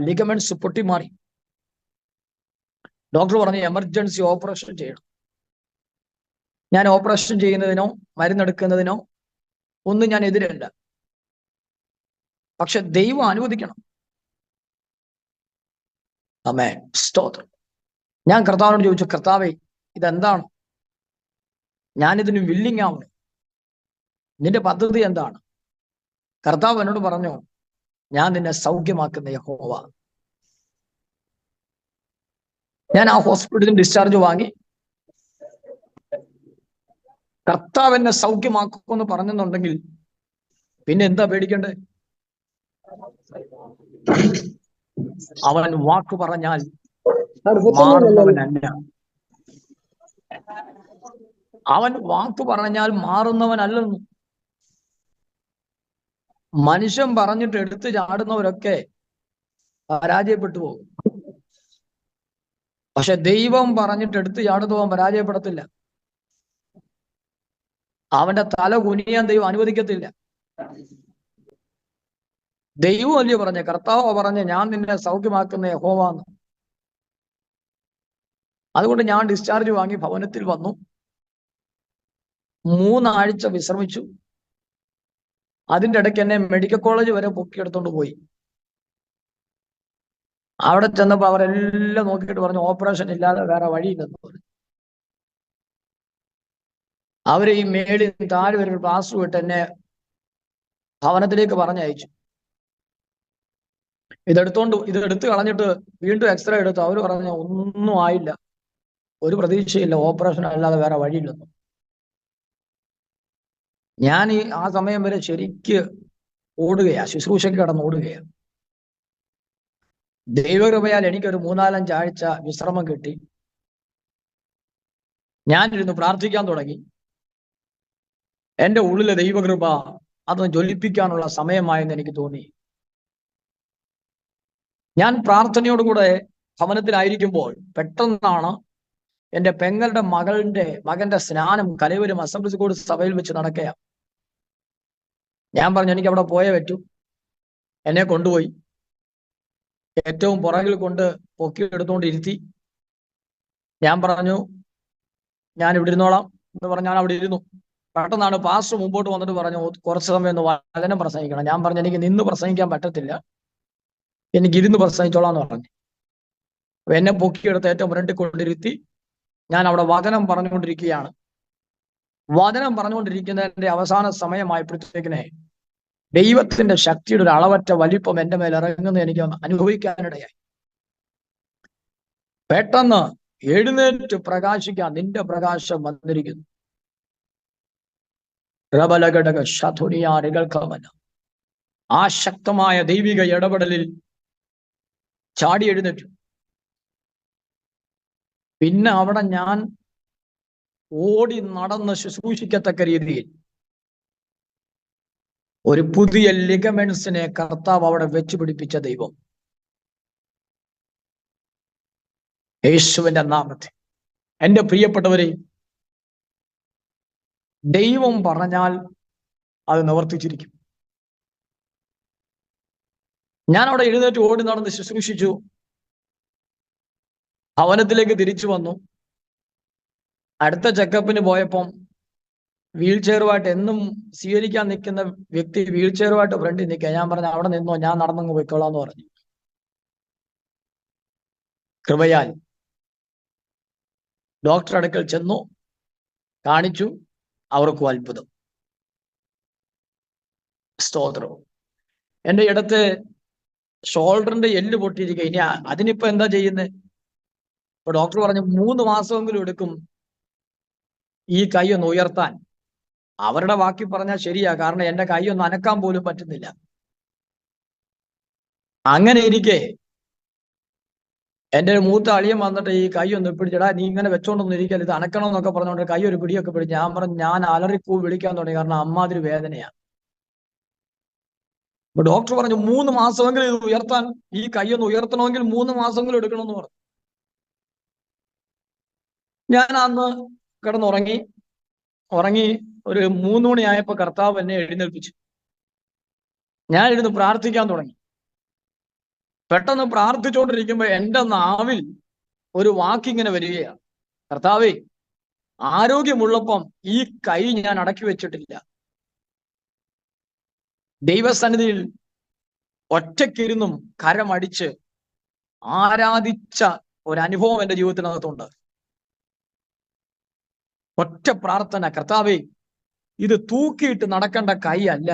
ലിഗമെന്റ്സ് പൊട്ടിമാറി. ഡോക്ടർ പറഞ്ഞു എമർജൻസി ഓപ്പറേഷൻ ചെയ്യണം. ഞാൻ ഓപ്പറേഷൻ ചെയ്യുന്നതിനോ മരുന്നെടുക്കുന്നതിനോ ഒന്നും ഞാൻ എതിരല്ല. പക്ഷെ ദൈവം അനുവദിക്കണം. ആമേൻ, സ്തോത്രം. ഞാൻ കർത്താവിനോട് ചോദിച്ചു, കർത്താവേ ഇതെന്താണ്? ഞാനിതിന് വില്ലിങ് ആവണം. നിന്റെ പദ്ധതി എന്താണ്? കർത്താവ് എന്നോട് പറഞ്ഞു, ഞാൻ നിന്നെ സൗഖ്യമാക്കുന്ന യഹോവ. ഞാൻ ആ ഹോസ്പിറ്റലിൽ ഡിസ്ചാർജ് വാങ്ങി. കർത്താവ് എന്നെ സൗഖ്യമാക്കുമെന്ന് പറഞ്ഞെന്നുണ്ടെങ്കിൽ പിന്നെ എന്താ പേടിക്കണ്ടേ? അവൻ വാക്ക് പറഞ്ഞാൽ മാറുന്നവനല്ല. അവൻ വാക്ക് പറഞ്ഞാൽ മാറുന്നവനല്ലെന്നു. മനുഷ്യൻ പറഞ്ഞിട്ട് എടുത്തു ചാടുന്നവരൊക്കെ പരാജയപ്പെട്ടു പോകും. പക്ഷെ ദൈവം പറഞ്ഞിട്ട് എടുത്തു ചാടുന്നവൻ പരാജയപ്പെടത്തില്ല. അവന്റെ തല കുനിയാൻ ദൈവം അനുവദിക്കത്തില്ല. ദൈവം അല്ലയോ പറഞ്ഞ, കർത്താവ് പറഞ്ഞ് ഞാൻ നിന്നെ സൗഖ്യമാക്കുന്ന യഹോവാന്ന്. അതുകൊണ്ട് ഞാൻ ഡിസ്ചാർജ് വാങ്ങി ഭവനത്തിൽ വന്നു. 3 ആഴ്ച വിശ്രമിച്ചു. അതിൻ്റെ ഇടയ്ക്ക് എന്നെ മെഡിക്കൽ കോളേജ് വരെ പൊക്കിയെടുത്തോണ്ട് പോയി. അവിടെ ചെന്നപ്പോൾ അവരെല്ലാം നോക്കിയിട്ട് പറഞ്ഞു ഓപ്പറേഷൻ ഇല്ലാതെ വേറെ വഴിയില്ലെന്ന് പറഞ്ഞു. അവര് ഈ മേളിൽ താഴെ ഒരു ക്ലാസ് വിട്ട് എന്നെ ഭവനത്തിലേക്ക് പറഞ്ഞയച്ചു. ഇതെടുത്ത് കളഞ്ഞിട്ട് വീണ്ടും എക്സ്റേ എടുത്തു. അവർ പറഞ്ഞു ഒന്നും ആയില്ല, ഒരു പ്രതീക്ഷയില്ല, ഓപ്പറേഷൻ അല്ലാതെ വേറെ വഴിയില്ലെന്നു. ഞാൻ ആ സമയം വരെ ശരിക്ക് ഓടുകയാ, ശുശ്രൂഷയ്ക്ക് കടന്ന് ഓടുകയാ. ദൈവകൃപയാൽ എനിക്കൊരു 3-4 ആഴ്ച വിശ്രമം കിട്ടി. ഞാനിരുന്ന് പ്രാർത്ഥിക്കാൻ തുടങ്ങി. എൻ്റെ ഉള്ളിലെ ദൈവകൃപ അതൊന്ന് ജ്വലിപ്പിക്കാനുള്ള സമയമായെന്ന് എനിക്ക് തോന്നി. ഞാൻ പ്രാർത്ഥനയോടുകൂടെ ഭവനത്തിലായിരിക്കുമ്പോൾ പെട്ടെന്നാണ് എൻ്റെ പെങ്ങളുടെ മകന്റെ സ്നാനം കലവൂരും അസംബ്ലീസ് കോഡ് സഭയിൽ വെച്ച് നടക്കുക. ഞാൻ പറഞ്ഞു എനിക്ക് അവിടെ പോയേ പറ്റൂ. എന്നെ കൊണ്ടുപോയി ഏറ്റവും പുറകിൽ കൊണ്ട് പൊക്കിയെടുത്തോണ്ടിരുത്തി. ഞാൻ പറഞ്ഞു ഞാൻ ഇവിടെ ഇരുന്നോളാം എന്ന് പറഞ്ഞ് ഞാൻ അവിടെ ഇരുന്നു. പെട്ടെന്നാണ് പാസ്റ്റർ മുമ്പോട്ട് വന്നിട്ട് പറഞ്ഞു കുറച്ച് സമയം ഒന്ന് വചനം പ്രസംഗിക്കണം. ഞാൻ പറഞ്ഞു എനിക്ക് നിന്ന് പ്രസംഗിക്കാൻ പറ്റത്തില്ല, എനിക്ക് ഇരുന്ന് പ്രസംഗിച്ചോളാം എന്ന് പറഞ്ഞു. അപ്പൊ എന്നെ പൊക്കിയെടുത്ത് ഏറ്റവും ഫ്രണ്ടിൽ കൊണ്ടിരുത്തി. ഞാൻ അവിടെ വചനം പറഞ്ഞുകൊണ്ടിരിക്കുകയാണ്. വചനം പറഞ്ഞുകൊണ്ടിരിക്കുന്നതിന്റെ അവസാന സമയമായപ്പോഴത്തേക്കിനെ ദൈവത്തിന്റെ ശക്തിയുടെ ഒരു അളവറ്റ വലിപ്പം എൻ്റെ മേൽ ഇറങ്ങുന്നത് എനിക്ക് അനുഭവിക്കാനിടയായി. പെട്ടെന്ന് എഴുന്നേറ്റ് പ്രകാശിക്കാൻ നിന്റെ പ്രകാശം വന്നിരിക്കുന്നു. പ്രബലഘടക ശതുനിയാറികൾക്കമന ആ ശക്തമായ ദൈവിക ഇടപെടലിൽ ചാടി എഴുന്നേറ്റു. പിന്നെ അവിടെ ഞാൻ ഓടി നടന്ന് ശുശ്രൂഷിക്കത്തക്ക രീതിയിൽ ഒരു പുതിയ ലിഗമെന്റ്സിനെ കർത്താവ് അവിടെ വെച്ച് പിടിപ്പിച്ച ദൈവം. യേശുവിന്റെ നാമത്തിൽ എൻ്റെ പ്രിയപ്പെട്ടവരെ, ദൈവം പറഞ്ഞാൽ അത് നിവർത്തിച്ചിരിക്കും. ഞാൻ അവിടെ എഴുന്നേറ്റ് ഓടി നടന്ന് ശുശ്രൂഷിച്ചു. ഭവനത്തിലേക്ക് തിരിച്ചു വന്നു. അടുത്ത ചെക്കപ്പിന് പോയപ്പം വീൽ ചെയറുമായിട്ട് എന്നും സ്വീകരിക്കാൻ നിൽക്കുന്ന വ്യക്തി വീൽ ചെയറുമായിട്ട് ഫ്രണ്ടിൽ നിൽക്കുക. ഞാൻ പറഞ്ഞു അവിടെ നിന്നോ, ഞാൻ നടന്നങ്ങ് പോയിക്കോളാന്ന് പറഞ്ഞു. കൃപയാൽ ഡോക്ടർ അടുക്കൽ ചെന്നു, കാണിച്ചു, അവർക്കും അത്ഭുതം. സ്തോത്രവും. എൻ്റെ ഇടത്ത് ഷോൾഡറിന്റെ എല്ല് പൊട്ടിയിരിക്കുക. ഇനി അതിനിപ്പോ എന്താ ചെയ്യുന്നത്? ഇപ്പൊ ഡോക്ടർ പറഞ്ഞു 3 മാസമെങ്കിലും എടുക്കും ഈ കൈ ഒന്ന് ഉയർത്താൻ. അവരുടെ വാക്കി പറഞ്ഞാൽ ശരിയാ, കാരണം എന്റെ കൈ ഒന്ന് അനക്കാൻ പോലും പറ്റുന്നില്ല. അങ്ങനെ ഇരിക്കെ എൻ്റെ ഒരു മൂത്ത അളിയൻ വന്നിട്ട് ഈ കൈ ഒന്ന് പിടിച്ചടാ, നീ ഇങ്ങനെ വെച്ചോണ്ടൊന്നും ഇരിക്കൽ, ഇത് അനക്കണം എന്നൊക്കെ പറഞ്ഞുകൊണ്ട് കൈ ഒരു പിടിയൊക്കെ പിടിച്ച്. ഞാൻ പറഞ്ഞു, ഞാൻ അലറിപ്പൂ വിളിക്കാൻ തുടങ്ങി, കാരണം അമ്മാതിരി വേദനയാ. അപ്പൊ ഡോക്ടർ പറഞ്ഞു 3 മാസമെങ്കിലും ഇത് ഉയർത്താൻ, ഈ കൈ ഒന്ന് ഉയർത്തണമെങ്കിൽ 3 മാസമെങ്കിലും എടുക്കണമെന്ന് പറഞ്ഞു. ഞാൻ അന്ന് കിടന്നുറങ്ങി. ഒരു 3 മണിയായപ്പോ കർത്താവ് എന്നെ എഴുന്നേൽപ്പിച്ചു. ഞാൻ ഇരുന്ന് പ്രാർത്ഥിക്കാൻ തുടങ്ങി. പെട്ടെന്ന് പ്രാർത്ഥിച്ചുകൊണ്ടിരിക്കുമ്പോ എൻ്റെ നാവിൽ ഒരു വാക്കിങ്ങനെ വരികയാണ്, കർത്താവേ, ആരോഗ്യമുള്ളപ്പം ഈ കൈ ഞാൻ അടക്കി വെച്ചിട്ടില്ല. ദൈവസന്നിധിയിൽ ഒറ്റയ്ക്കിരുന്നും കരമടിച്ച് ആരാധിച്ച ഒരനുഭവം എൻ്റെ ജീവിതത്തിനകത്തുണ്ട്. ഒറ്റ പ്രാർത്ഥന, കർത്താവേ, ഇത് തൂക്കിയിട്ട് നടക്കേണ്ട കൈ അല്ല,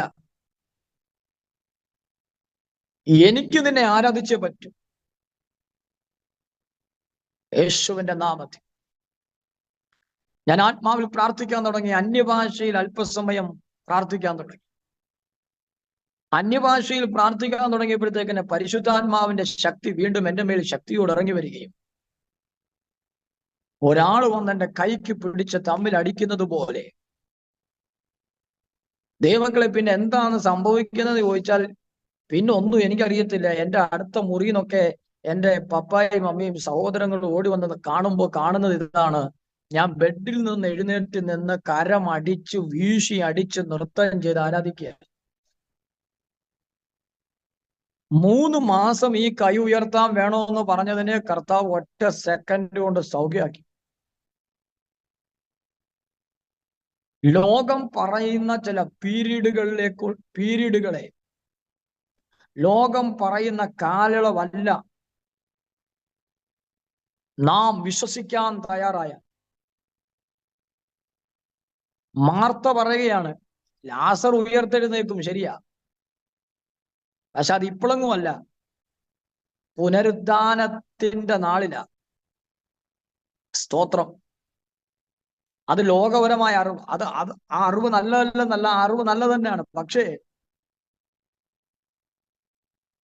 എനിക്ക് നിന്നെ ആരാധിച്ചേ പറ്റൂ. യേശുവിന്റെ നാമത്തിൽ ഞാൻ ആത്മാവിൽ പ്രാർത്ഥിക്കാൻ തുടങ്ങി. അന്യഭാഷയിൽ അല്പസമയം പ്രാർത്ഥിക്കാൻ തുടങ്ങി. അന്യഭാഷയിൽ പ്രാർത്ഥിക്കാൻ തുടങ്ങിയപ്പോഴത്തേക്കിന് പരിശുദ്ധാത്മാവിന്റെ ശക്തി വീണ്ടും എൻ്റെ മേൽ ശക്തിയോട് ഇറങ്ങി വരികയും ഒരാൾ വന്ന് എൻ്റെ കൈക്ക് പിടിച്ച് തമ്മിൽ അടിക്കുന്നത് പോലെ. ദൈവങ്ങളെ, പിന്നെ എന്താണ് സംഭവിക്കുന്നത് ചോദിച്ചാൽ പിന്നെ ഒന്നും എനിക്കറിയത്തില്ല. എൻ്റെ അടുത്ത മുറിയിന്നൊക്കെ എൻ്റെ പപ്പായും അമ്മയും സഹോദരങ്ങളും ഓടി വന്നത് കാണുന്നത് ഇതാണ്. ഞാൻ ബെഡിൽ നിന്ന് എഴുന്നേറ്റ് നിന്ന് കരമടിച്ച് വീശി അടിച്ച് നൃത്തം ചെയ്ത് ആരാധിക്കുകയാണ്. 3 മാസം ഈ കൈ ഉയർത്താൻ വേണമെന്ന് പറഞ്ഞതിനെ കർത്താവ് ഒറ്റ സെക്കൻഡ് കൊണ്ട് സൗഖ്യമാക്കി. ലോകം പറയുന്ന ചില പീരീഡുകളെ ലോകം പറയുന്ന കാലയളവല്ല നാം വിശ്വസിക്കാൻ തയ്യാറായ. മാർത്ത പറയുകയാണ്, ലാസർ ഉയർത്തെഴുന്നേക്കും, ശരിയാ, പക്ഷെ അത് ഇപ്പോഴെങ്ങുമല്ല, പുനരുദ്ധാനത്തിന്റെ നാളിലാ. സ്തോത്രം. അത് ലോകപരമായ അറിവ്. ആ അറിവ് നല്ലതല്ലെന്നല്ല, ആ അറിവ് നല്ല തന്നെയാണ്. പക്ഷേ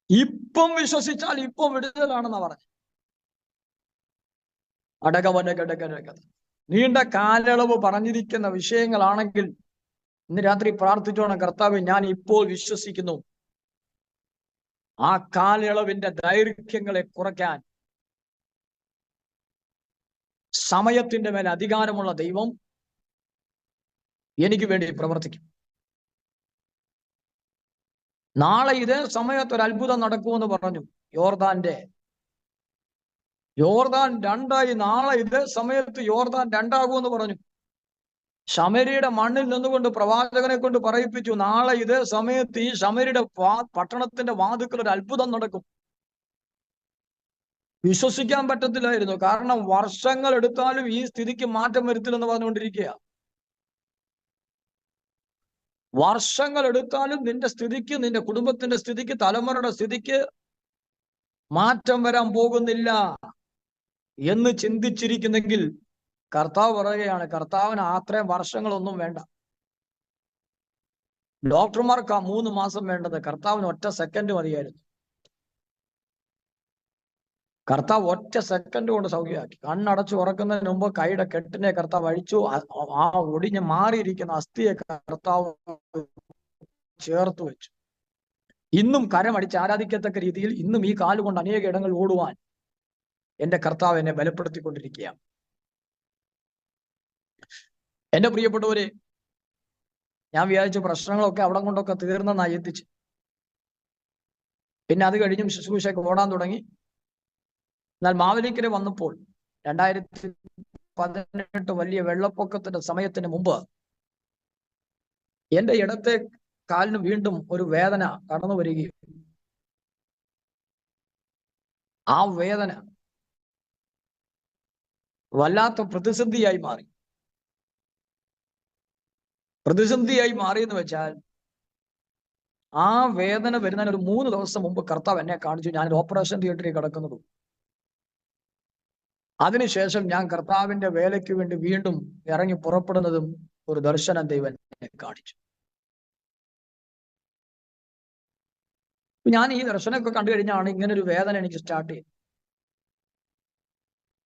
ഇപ്പം വിശ്വസിച്ചാൽ ഇപ്പം വിടുതലാണെന്നാ പറഞ്ഞു. അടകവനകടകടക നീണ്ട കാലയളവ് പറഞ്ഞിരിക്കുന്ന വിഷയങ്ങളാണെങ്കിൽ ഇന്ന് രാത്രി പ്രാർത്ഥിച്ചോണം, കർത്താവ്, ഞാൻ ഇപ്പോൾ വിശ്വസിക്കുന്നു. ആ കാലയളവിന്റെ ദൈർഘ്യങ്ങളെ കുറയ്ക്കാൻ സമയത്തിന്റെ മേൽ അധികാരമുള്ള ദൈവം എനിക്ക് വേണ്ടി പ്രവർത്തിക്കും. നാളെ ഇതേ സമയത്ത് ഒരു അത്ഭുതം നടക്കുമെന്ന് പറഞ്ഞു. യോർദാൻ 2 നാളെ ഇതേ സമയത്ത് യോർദാൻ 2 പറഞ്ഞു. ശമരിയുടെ മണ്ണിൽ നിന്നുകൊണ്ട് പ്രവാചകനെ കൊണ്ട് പറയിപ്പിച്ചു, നാളെ ഇതേ സമയത്ത് ഈ ശമരിയുടെ പട്ടണത്തിന്റെ വാതിക്കൽ ഒരു അത്ഭുതം നടക്കും. വിശ്വസിക്കാൻ പറ്റത്തില്ലായിരുന്നു, കാരണം വർഷങ്ങൾ എടുത്താലും ഈ സ്ഥിതിക്ക് മാറ്റം വരുത്തില്ലെന്ന് പറഞ്ഞുകൊണ്ടിരിക്കുക. വർഷങ്ങൾ എടുത്താലും നിന്റെ സ്ഥിതിക്ക്, നിന്റെ കുടുംബത്തിന്റെ സ്ഥിതിക്ക്, തലമുറയുടെ സ്ഥിതിക്ക് മാറ്റം വരാൻ പോകുന്നില്ല എന്ന് ചിന്തിച്ചിരിക്കുന്നെങ്കിൽ കർത്താവ് പറയുകയാണ്, കർത്താവിന് അത്രയും വർഷങ്ങളൊന്നും വേണ്ട. ഡോക്ടർമാർക്ക് 3 മാസം വേണ്ടത്, കർത്താവിന് ഒറ്റ സെക്കൻഡ് മതിയായിരുന്നു. കർത്താവ് ഒറ്റ സെക്കൻഡ് കൊണ്ട് സൗഖ്യമാക്കി. കണ്ണടച്ച് ഉറക്കുന്നതിന് മുമ്പ് കൈയുടെ കെട്ടിനെ കർത്താവ് അഴിച്ചു. ആ ഒടിഞ്ഞ് മാറിയിരിക്കുന്ന അസ്ഥിയെ കർത്താവ് ചേർത്ത് വെച്ചു. ഇന്നും കരമടിച്ച് ആരാധിക്കത്തക്ക രീതിയിൽ ഇന്നും ഈ കാലുകൊണ്ട് അനേക ഇടങ്ങൾ ഓടുവാൻ എന്റെ കർത്താവ് എന്നെ ബലപ്പെടുത്തിക്കൊണ്ടിരിക്കുകയാണ്. എന്റെ പ്രിയപ്പെട്ടവരെ, ഞാൻ വിചാരിച്ച പ്രശ്നങ്ങളൊക്കെ അവിടെ കൊണ്ടൊക്കെ തീർന്നെന്നായി എത്തിച്ച്. പിന്നെ അത് കഴിഞ്ഞും ശുശ്രൂഷയ്ക്ക് ഓടാൻ തുടങ്ങി. എന്നാൽ മാവേലിക്കര വന്നപ്പോൾ 2018 വലിയ വെള്ളപ്പൊക്കത്തിന്റെ സമയത്തിന് മുമ്പ് എന്റെ ഇടത്തെ കാലിന് വീണ്ടും ഒരു വേദന കടന്നു വരികയും ആ വേദന വല്ലാത്ത പ്രതിസന്ധിയായി മാറിയെന്ന് വെച്ചാൽ ആ വേദന വരുന്നതിന് ഒരു 3 ദിവസം മുമ്പ് കർത്താവ് എന്നെ കാണിച്ചു. ഞാനൊരു ഓപ്പറേഷൻ തിയേറ്ററിൽ കിടക്കുന്നതും അതിനുശേഷം ഞാൻ കർത്താവിന്റെ വേലയ്ക്ക് വേണ്ടി വീണ്ടും ഇറങ്ങി പുറപ്പെടുന്നതും ഒരു ദർശനം ദൈവം എന്നെ കാണിച്ചു. ഞാൻ ഈ ദർശനമൊക്കെ കണ്ടു കഴിഞ്ഞാണ് ഇങ്ങനെ ഒരു വേദന എനിക്ക് സ്റ്റാർട്ട് ചെയ്തത്.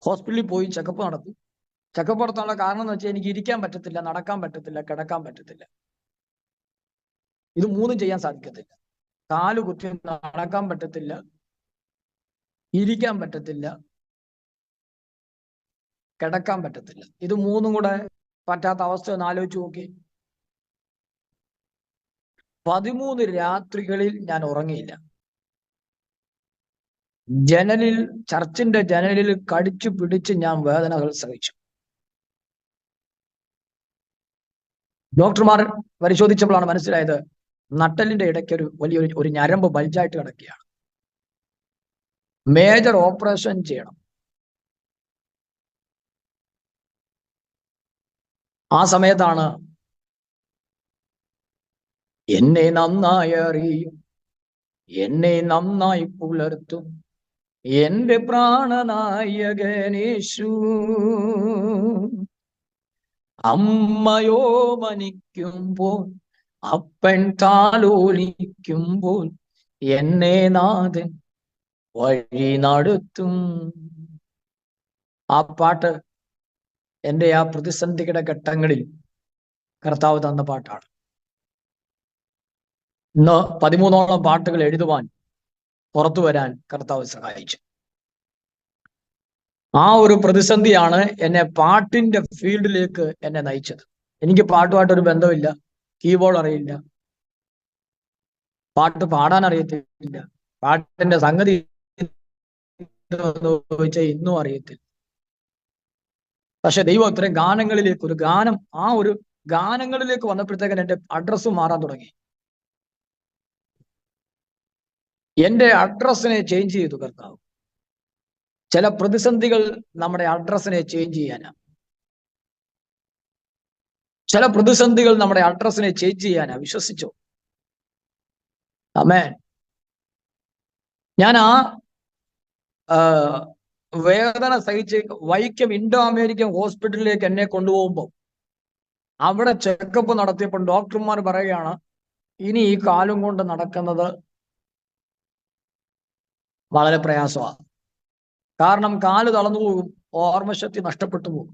ഹോസ്പിറ്റലിൽ പോയി ചെക്കപ്പ് നടത്തി. ചെക്കപ്പ് നടത്താനുള്ള കാരണം എന്ന് വെച്ചാൽ എനിക്ക് ഇരിക്കാൻ പറ്റത്തില്ല, നടക്കാൻ പറ്റത്തില്ല, കിടക്കാൻ പറ്റത്തില്ല. ഇത് 3 ചെയ്യാൻ സാധിക്കത്തില്ല. കാല് കുത്തി നടക്കാൻ പറ്റത്തില്ല, ഇരിക്കാൻ പറ്റത്തില്ല, കിടക്കാൻ പറ്റത്തില്ല. ഇത് 3 കൂടെ പറ്റാത്ത അവസ്ഥ ഒന്ന് ആലോചിച്ച് നോക്കി. 13 രാത്രികളിൽ ഞാൻ ഉറങ്ങിയില്ല. ചർച്ചിന്റെ ജനലിൽ കടിച്ചു പിടിച്ച് ഞാൻ വേദനകൾ സഹിച്ചു. ഡോക്ടർമാർ പരിശോധിച്ചപ്പോഴാണ് മനസ്സിലായത് നട്ടലിന്റെ ഇടയ്ക്ക് ഒരു ഞരമ്പ് ബൾജായിട്ട് കിടക്കുകയാണ്. മേജർ ഓപ്പറേഷൻ ചെയ്യണം. ആ സമയത്താണ് എന്നെ നന്നായി അറിയും, എന്നെ നന്നായി പുലർത്തും എന്റെ പ്രാണനായകനേശു, അമ്മയോ മനിക്കുമ്പോൾ അപ്പൻ താലോലിക്കുമ്പോൾ എന്നെ നാഥൻ വഴി നടത്തും. ആ പാട്ട് എൻ്റെ ആ പ്രതിസന്ധിയുടെ ഘട്ടങ്ങളിൽ കർത്താവ് തന്ന പാട്ടാണ്. ഇന്ന് 13ഓളം പാട്ടുകൾ എഴുതുവാൻ പുറത്തു വരാൻ കർത്താവ് സഹായിച്ചു. ആ ഒരു പ്രതിസന്ധിയാണ് എന്നെ പാട്ടിന്റെ ഫീൽഡിലേക്ക് എന്നെ നയിച്ചത്. എനിക്ക് പാട്ടുമായിട്ടൊരു ബന്ധമില്ല, കീബോർഡ് അറിയില്ല, പാട്ട് പാടാൻ അറിയത്തില്ല, പാട്ടിന്റെ സംഗതി ചോദിച്ചാൽ ഇന്നും അറിയത്തില്ല. പക്ഷെ ദൈവം ഇത്രയും ഗാനങ്ങളിലേക്ക് ഒരു ഗാനങ്ങളിലേക്ക് വന്നപ്പോഴത്തേക്കും എന്റെ അഡ്രസ്സ് മാറാൻ തുടങ്ങി. എന്റെ അഡ്രസ്സിനെ ചേഞ്ച് ചെയ്തു കർത്താവ്. ചില പ്രതിസന്ധികൾ നമ്മുടെ അഡ്രസ്സിനെ ചേഞ്ച് ചെയ്യാനാ. വിശ്വസിച്ചോ? ആമേൻ. ഞാൻ ആ വേദന സഹിച്ച് വൈക്കം ഇൻഡോ അമേരിക്കൻ ഹോസ്പിറ്റലിലേക്ക് എന്നെ കൊണ്ടുപോകുമ്പോൾ അവിടെ ചെക്കപ്പ് നടത്തിയപ്പോൾ ഡോക്ടർമാർ പറയുകയാണ്, ഇനി ഈ കാലും കൊണ്ട് നടക്കുന്നത് വളരെ പ്രയാസമാണ്. കാരണം കാല് തളർന്നു പോകും, ഓർമ്മശക്തി നഷ്ടപ്പെട്ടു പോകും.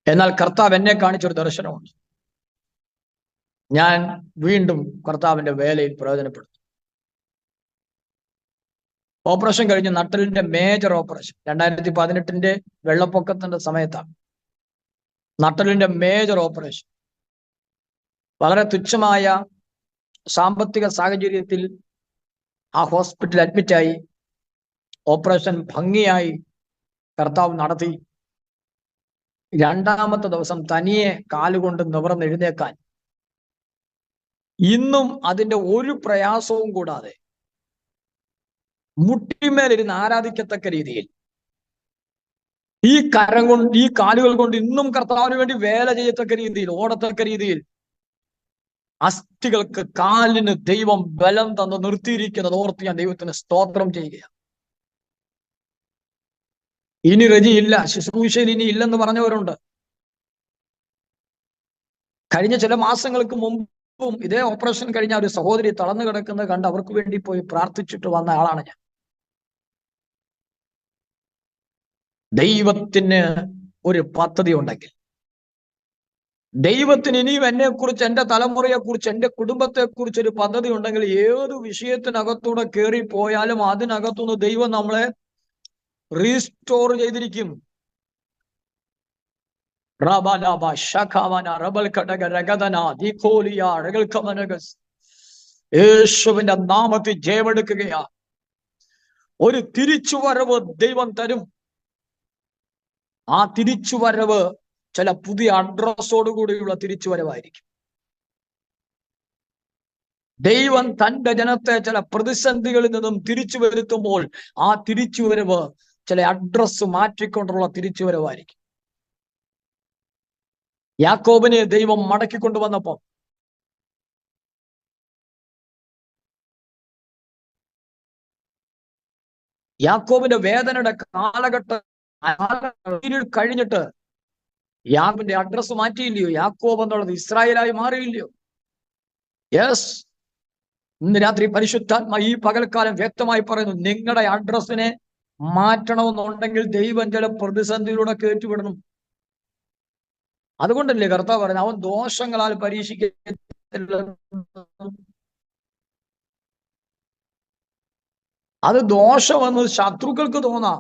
എന്നാൽ കർത്താവ് എന്നെ കാണിച്ചൊരു ദർശനമുണ്ട്. ഞാൻ വീണ്ടും കർത്താവിന്റെ വേലയിൽ പ്രയോജനപ്പെടുന്നു. ഓപ്പറേഷൻ കഴിഞ്ഞ് നട്ടലിന്റെ മേജർ ഓപ്പറേഷൻ 2018 വെള്ളപ്പൊക്കത്തിന്റെ സമയത്താണ് നട്ടലിന്റെ മേജർ ഓപ്പറേഷൻ. വളരെ തുച്ഛമായ സാമ്പത്തിക സാഹചര്യത്തിൽ ആ ഹോസ്പിറ്റലിൽ അഡ്മിറ്റായി. ഓപ്പറേഷൻ ഭംഗിയായി കർത്താവ് നടത്തി. 2ാമത്തെ ദിവസം തനിയെ കാലുകൊണ്ട് നിവർന്നെഴുന്നേക്കാൻ ഇന്നും അതിന്റെ ഒരു പ്രയാസവും കൂടാതെ മുട്ടിമേലിരുന്ന് ആരാധിക്കത്തക്ക രീതിയിൽ ഈ കാലുകൾ കൊണ്ട് ഇന്നും കർത്താവിന് വേണ്ടി വേല ചെയ്യത്തക്ക രീതിയിൽ, ഓടത്തക്ക രീതിയിൽ അസ്ഥികൾക്ക്, കാലിന് ദൈവം ബലം തന്ന് നിർത്തിയിരിക്കുന്നത് ഓർത്ത് ഞാൻ ദൈവത്തിന് സ്തോത്രം ചെയ്യുകയാണ്. ഇനി രജിയില്ല, ശുശ്രൂഷയിൽ ഇനി ഇല്ലെന്ന് പറഞ്ഞവരുണ്ട്. കഴിഞ്ഞ ചില മാസങ്ങൾക്ക് മുമ്പും ഇതേ ഓപ്പറേഷൻ കഴിഞ്ഞ ഒരു സഹോദരി തളർന്നു കിടക്കുന്നത് കണ്ട് അവർക്ക് വേണ്ടി പോയി പ്രാർത്ഥിച്ചിട്ട് വന്ന ആളാണ് ഞാൻ. ദൈവത്തിന് ഒരു പദ്ധതി ഉണ്ടെങ്കിൽ, ദൈവത്തിന് ഇനിയും എന്നെക്കുറിച്ച്, എൻ്റെ തലമുറയെക്കുറിച്ച്, എൻ്റെ കുടുംബത്തെക്കുറിച്ച് ഒരു പദ്ധതി ഉണ്ടെങ്കിൽ ഏത് വിഷയത്തിനകത്തൂടെ കയറി പോയാലും അതിനകത്തുനിന്ന് ദൈവം നമ്മളെ റീസ്റ്റോർ ചെയ്തിരിക്കും. യേശുവിന്റെ നാമത്തിൽ ജയമെടുക്കുകയാ. ഒരു തിരിച്ചുവരവ് ദൈവം തരും. ആ തിരിച്ചുവരവ് ചില പുതിയ അഡ്രസ്സോടുകൂടിയുള്ള തിരിച്ചുവരവായിരിക്കും. ദൈവം തന്റെ ജനത്തെ ചില പ്രതിസന്ധികളിൽ നിന്നും തിരിച്ചു വരുത്തുമ്പോൾ ആ തിരിച്ചുവരവ് ചില അഡ്രസ്സ് മാറ്റിക്കൊണ്ടുള്ള തിരിച്ചുവരവായിരിക്കും. യാക്കോബിനെ ദൈവം മടക്കിക്കൊണ്ടുവന്നപ്പോ യാക്കോബിന്റെ വേദനയുടെ കാലഘട്ടം കഴിഞ്ഞിട്ട് യാക്കോബിന്റെ അഡ്രസ്സ് മാറ്റിയില്ലയോ? യാക്കോബ് എന്നുള്ളത് ഇസ്രായേലായി മാറിയില്ലയോ? യെസ്. ഇന്ന് രാത്രി പരിശുദ്ധാത്മ ഈ പകൽക്കാലം വ്യക്തമായി പറയുന്നു, നിങ്ങളുടെ അഡ്രസ്സിനെ മാറ്റണമെന്നുണ്ടെങ്കിൽ ദൈവം ചില പ്രതിസന്ധിയിലൂടെ കയറ്റിവിടണം. അതുകൊണ്ടല്ലേ കർത്താവ് പറയുന്നത്, അവൻ ദോഷങ്ങളാൽ പരീക്ഷിക്കത്തില്ല. അത് ദോഷമെന്ന് ശത്രുക്കൾക്ക് തോന്നാം.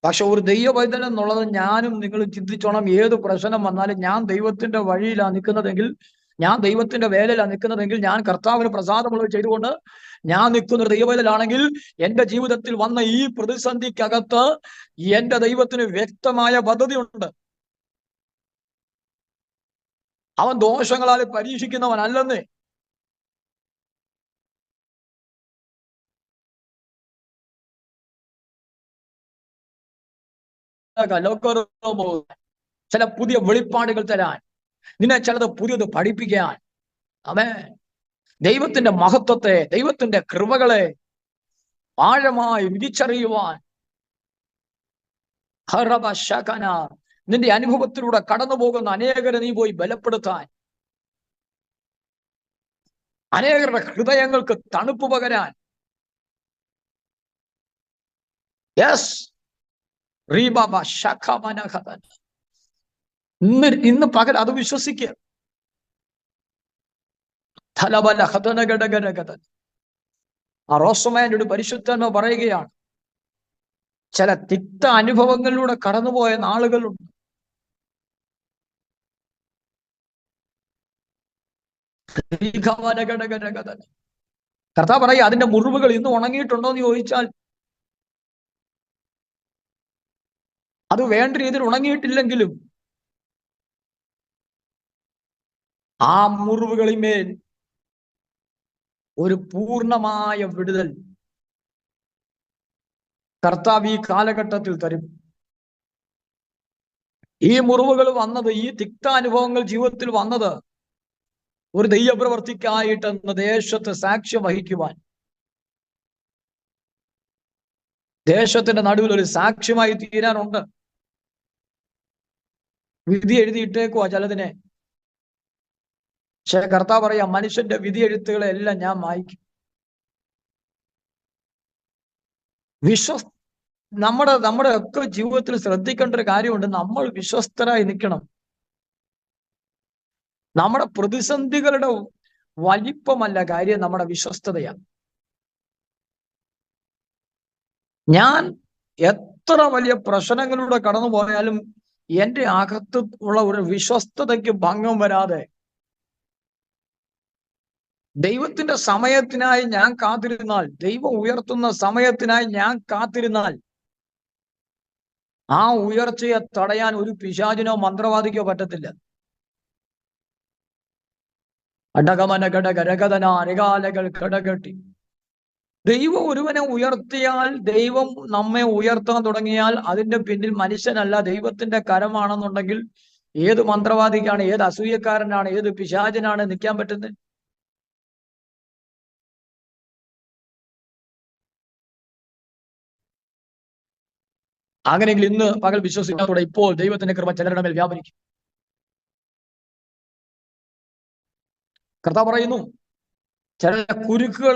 പക്ഷെ ഒരു ദൈവവൈതൻ എന്നുള്ളത് ഞാനും നിങ്ങൾ ചിന്തിച്ചോണം. ഏത് പ്രശ്നം വന്നാലും ഞാൻ ദൈവത്തിന്റെ വഴിയിലാണ് നിൽക്കുന്നതെങ്കിൽ, ഞാൻ ദൈവത്തിന്റെ വേലയിലാണ് നിൽക്കുന്നതെങ്കിൽ, ഞാൻ കർത്താവിന് പ്രസാദമുള്ളത് ചെയ്തുകൊണ്ട് ഞാൻ നിൽക്കുന്ന ഒരു ദൈവവേലയിലാണെങ്കിൽ എന്റെ ജീവിതത്തിൽ വന്ന ഈ പ്രതിസന്ധിക്കകത്ത് എന്റെ ദൈവത്തിന് വ്യക്തമായ പദ്ധതിയുണ്ട്. അവൻ ദോഷങ്ങളാൽ പരീക്ഷിക്കുന്നവനല്ലെന്നേ. ചില പുതിയ വെളിപ്പാടുകൾ തരാൻ, നിന്നെ ചിലത് പുതിയത് പഠിപ്പിക്കാൻ, ദൈവത്തിന്റെ മഹത്വത്തെ, ദൈവത്തിന്റെ കൃപകളെ ആഴമായി വിരിച്ചറിയുവാൻ, നിന്റെ അനുഭവത്തിലൂടെ കടന്നു പോകുന്ന അനേകരെ നീ പോയി ബലപ്പെടുത്താൻ, അനേകരുടെ ഹൃദയങ്ങൾക്ക് തണുപ്പ് പകരാൻ. യെസ്. ഇന്ന് പകൽ അത് വിശ്വസിക്കുക. ആ റോസമേനോട് പരിശുദ്ധന്മാർ പറയുകയാണ്, ചില തിക്ത അനുഭവങ്ങളിലൂടെ കടന്നുപോയ നാളുകളുണ്ട്. കർത്താവ് പറയുക, അതിന്റെ മുറിവുകൾ ഇന്ന് ഉണങ്ങിയിട്ടുണ്ടോ എന്ന് ചോദിച്ചാൽ അത് വേണ്ട രീതിയിൽ ഉണങ്ങിയിട്ടില്ലെങ്കിലും ആ മുറിവുകളിന്മേൽ ഒരു പൂർണ്ണമായ വിടുതൽ കർത്താവ് ഈ കാലഘട്ടത്തിൽ തരും. ഈ മുറിവുകൾ വന്നത്, ഈ തിക്താനുഭവങ്ങൾ ജീവിതത്തിൽ വന്നത് ഒരു ദൈവപ്രവർത്തിക്കായിട്ടെന്ന് ദേശത്ത് സാക്ഷ്യം വഹിക്കുവാൻ, ദേശത്തിന്റെ നടുവിൽ ഒരു സാക്ഷ്യമായി തീരാനുണ്ട്. വിധി എഴുതിയിട്ടേക്കുവാ ചിലതിനെ. പക്ഷെ കർത്താവ് പറയാം, മനുഷ്യന്റെ വിധി എഴുത്തുകളെല്ലാം ഞാൻ വായിക്കും. നമ്മുടെ ഒക്കെ ജീവിതത്തിൽ ശ്രദ്ധിക്കേണ്ട ഒരു കാര്യമുണ്ട്. നമ്മൾ വിശ്വസ്തരായി നിൽക്കണം. നമ്മുടെ പ്രതിസന്ധികളുടെ വലിപ്പമല്ല കാര്യം, നമ്മുടെ വിശ്വസ്തതയാണ്. ഞാൻ എത്ര വലിയ പ്രശ്നങ്ങളിലൂടെ കടന്നു പോയാലും എന്റെ അകത്ത് ഉള്ള ഒരു വിശ്വസ്തതയ്ക്ക് ഭംഗം വരാതെ ദൈവത്തിന്റെ സമയത്തിനായി ഞാൻ കാത്തിരുന്നാൽ, ദൈവം ഉയർത്തുന്ന സമയത്തിനായി ഞാൻ കാത്തിരുന്നാൽ, ആ ഉയർച്ചയെ തടയാൻ ഒരു പിശാചിനോ മന്ത്രവാദിക്കോ പറ്റത്തില്ല. അടകമന ഘടകരകഥന അരകാലകൾ കടകെട്ടി. ദൈവം ഒരുവനെ ഉയർത്തിയാൽ, ദൈവം നമ്മെ ഉയർത്താൻ തുടങ്ങിയാൽ അതിന്റെ പിന്നിൽ മനുഷ്യനല്ല ദൈവത്തിന്റെ കരമാണെന്നുണ്ടെങ്കിൽ ഏത് മന്ത്രവാദിക്കാണ്, ഏത് അസൂയക്കാരനാണ്, ഏത് പിശാചിനാണ് നിൽക്കാൻ പറ്റുന്നത്? അങ്ങനെയെങ്കിൽ ഇന്ന് പകൽ വിശ്വസിക്കാത്തൂടെ ഇപ്പോൾ ദൈവത്തിന്റെ കൃപ ചിലരുടെ മേൽ വ്യാപരിക്കും. കർത്താവ് പറയുന്നു, ചില കുരുക്കുകൾ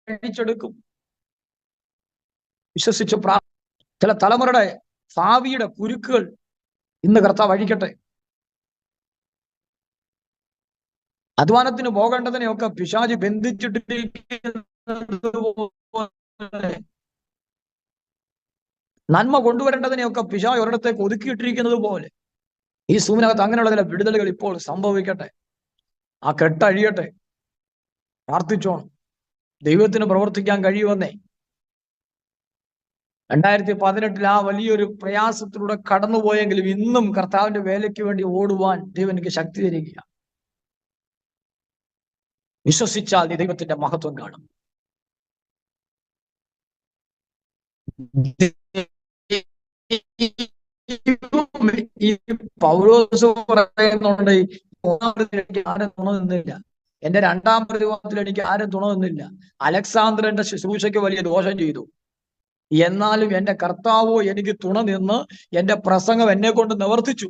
അടിച്ചെടുക്കും. വിശ്വസിച്ച് ചില തലമുറയുടെ ഭാവിയുടെ കുരുക്കുകൾ ഇന്ന് കർത്താവ് അഴിക്കട്ടെ. അധ്വാനത്തിന് പോകേണ്ടതിനെയൊക്കെ പിശാചി ബന്ധിച്ചിട്ടിരിക്കുന്നത്, നന്മ കൊണ്ടുവരേണ്ടതിനെയൊക്കെ പിശാച് ഒരിടത്തേക്ക് ഒതുക്കിയിട്ടിരിക്കുന്നത് പോലെ ഈ സൂമിനകത്ത് അങ്ങനെയുള്ള ചില വിടുതലുകൾ ഇപ്പോൾ സംഭവിക്കട്ടെ. ആ കെട്ടഴിയട്ടെ. പ്രാർത്ഥിച്ചോണം. ദൈവത്തിന് പ്രവർത്തിക്കാൻ കഴിയുമെന്നേ. 2018 ആ വലിയൊരു പ്രയാസത്തിലൂടെ കടന്നുപോയെങ്കിലും ഇന്നും കർത്താവിന്റെ വേലയ്ക്ക് വേണ്ടി ഓടുവാൻ ദൈവം എനിക്ക് ശക്തി തരിക. വിശ്വസിച്ചാൽ നീ ദൈവത്തിന്റെ മഹത്വം കാണും. ഈ പൗലോസ് പറയുന്നുണ്ട്, എനിക്ക് ആരും തുണ നിന്നില്ല, എന്റെ 2-ാം പ്രതിവാദത്തിൽ എനിക്ക് ആരും തുണ നിന്നില്ല. അലക്സാണ്ടറിന്റെ ശുശ്രൂഷയ്ക്ക് വലിയ ദോഷം ചെയ്തു, എന്നാലും എന്റെ കർത്താവോ എനിക്ക് തുണ നിന്ന് എന്റെ പ്രസംഗം എന്നെ കൊണ്ട് നിവർത്തിച്ചു.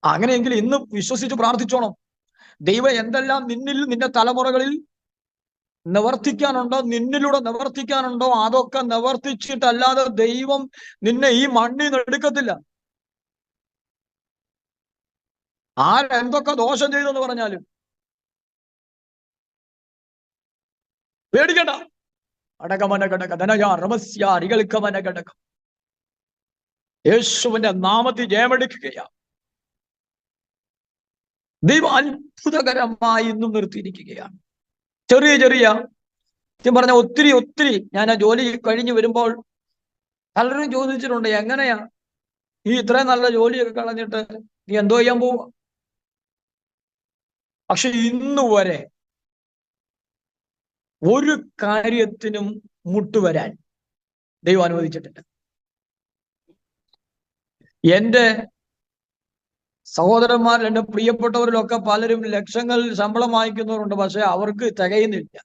അങ്ങനെയെങ്കിൽ ഇന്ന് വിശ്വസിച്ച് പ്രാർത്ഥിച്ചോണം. ദൈവം എന്തെല്ലാം നിന്നിൽ നിന്റെ തലമുറകളിൽ നിവർത്തിക്കാനുണ്ടോ, നിന്നിലൂടെ നിവർത്തിക്കാനുണ്ടോ, അതൊക്കെ നിവർത്തിച്ചിട്ടല്ലാതെ ദൈവം നിന്നെ ഈ മണ്ണിൽ നിന്ന് എടുക്കത്തില്ല. ആരെന്തൊക്കെ ദോഷം ചെയ്തെന്ന് പറഞ്ഞാലും പേടിക്കണ്ട. അടകമനഘടക ധനയാ റമസ്യ അരികൾക്കമനഘടകം. യേശുവിന്റെ നാമത്തിൽ ജയമെടുക്കുകയാ. ദൈവം അത്ഭുതകരമായി ഇന്നും നിർത്തിയിരിക്കുകയാണ്. ചെറിയ ചെറിയ പറഞ്ഞ ഒത്തിരി ഞാൻ ആ ജോലി കഴിഞ്ഞ് വരുമ്പോൾ പലരും ചോദിച്ചിട്ടുണ്ട്, എങ്ങനെയാ ഈ ഇത്രയും നല്ല ജോലിയൊക്കെ കളഞ്ഞിട്ട് നീ എന്തോ ചെയ്യാൻ പോവുക? പക്ഷെ ഇന്നു വരെ ഒരു കാര്യത്തിനും മുട്ടുവരാൻ ദൈവം അനുവദിച്ചിട്ടില്ല. എന്റെ സഹോദരന്മാരിൽ, എന്റെ പ്രിയപ്പെട്ടവരിലൊക്കെ പലരും ലക്ഷങ്ങളിൽ ശമ്പളം വാങ്ങിക്കുന്നവരുണ്ട്, പക്ഷെ അവർക്ക് തികയുന്നില്ല.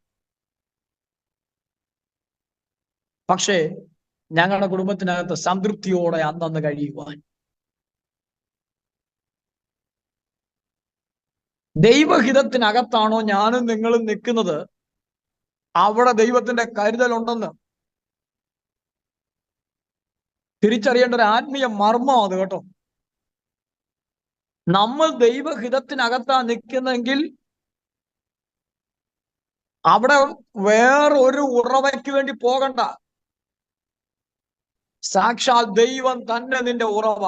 പക്ഷേ ഞങ്ങളുടെ കുടുംബത്തിനകത്ത് സംതൃപ്തിയോടെ അന്നന്ന് കഴിയുവാൻ ദൈവഹിതത്തിനകത്താണോ ഞാനും നിങ്ങളും നിൽക്കുന്നത്, അവിടെ ദൈവത്തിന്റെ കരുതലുണ്ടെന്ന് തിരിച്ചറിയേണ്ട ഒരു ആത്മീയ മർമ്മം അത് കേട്ടോ. നമ്മൾ ദൈവഹിതത്തിനകത്താ നിൽക്കുന്നെങ്കിൽ അവിടെ വേറൊരു ഉറവയ്ക്ക് വേണ്ടി പോകണ്ട. സാക്ഷാൽ ദൈവം തന്നെ നിന്റെ ഉറവ.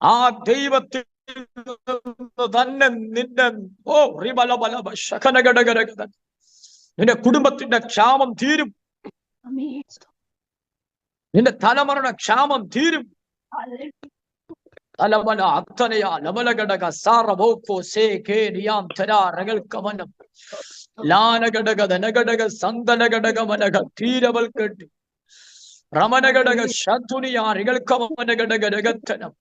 ആ ദൈവത്തിൽ തന്നെ നിന്റെ നിന്റെ കുടുംബത്തിന്റെ ക്ഷാമം തീരും, നിന്റെ തലമുറയുടെ ക്ഷാമം തീരും. അലമല അത്തനയാ ലമലഘടക സാറബോക്കോ സേ കേ നിയാം തരാ രകൽക്കമനം ലാനഘടക ധനഘടക സന്തനഘടക മനഘ തീരവൽക്കെട്ട് റമനഘടക ശതുനിയാ രകൽക്കമനഘടക രഗത്തനം.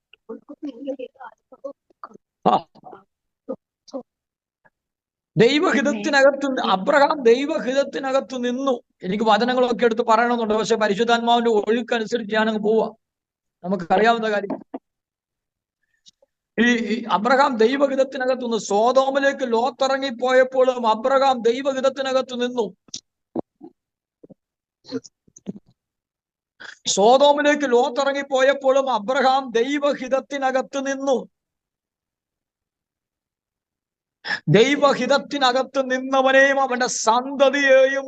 ദൈവഹിതത്തിനകത്ത് അബ്രഹാം ദൈവഹിതത്തിനകത്ത് നിന്നു. എനിക്ക് വചനങ്ങളൊക്കെ എടുത്ത് പറയണമെന്നുണ്ട്, പക്ഷെ പരിശുദ്ധാത്മാവിന്റെ ഒഴുക്കനുസരിച്ച് ഞാനങ്ങ് പോവാ. നമുക്കറിയാവുന്ന കാര്യം. ഈ അബ്രഹാം ദൈവഹിതത്തിനകത്ത് നിന്ന് സോതോമിലേക്ക് ലോത്തിറങ്ങിപ്പോയപ്പോഴും അബ്രഹാം ദൈവഹിതത്തിനകത്ത് നിന്നു. സോതോമിലേക്ക് ലോത്തിറങ്ങിപ്പോയപ്പോഴും അബ്രഹാം ദൈവഹിതത്തിനകത്ത് നിന്നു. ദൈവഹിതത്തിനകത്ത് നിന്നവനെയും അവന്റെ സന്തതിയെയും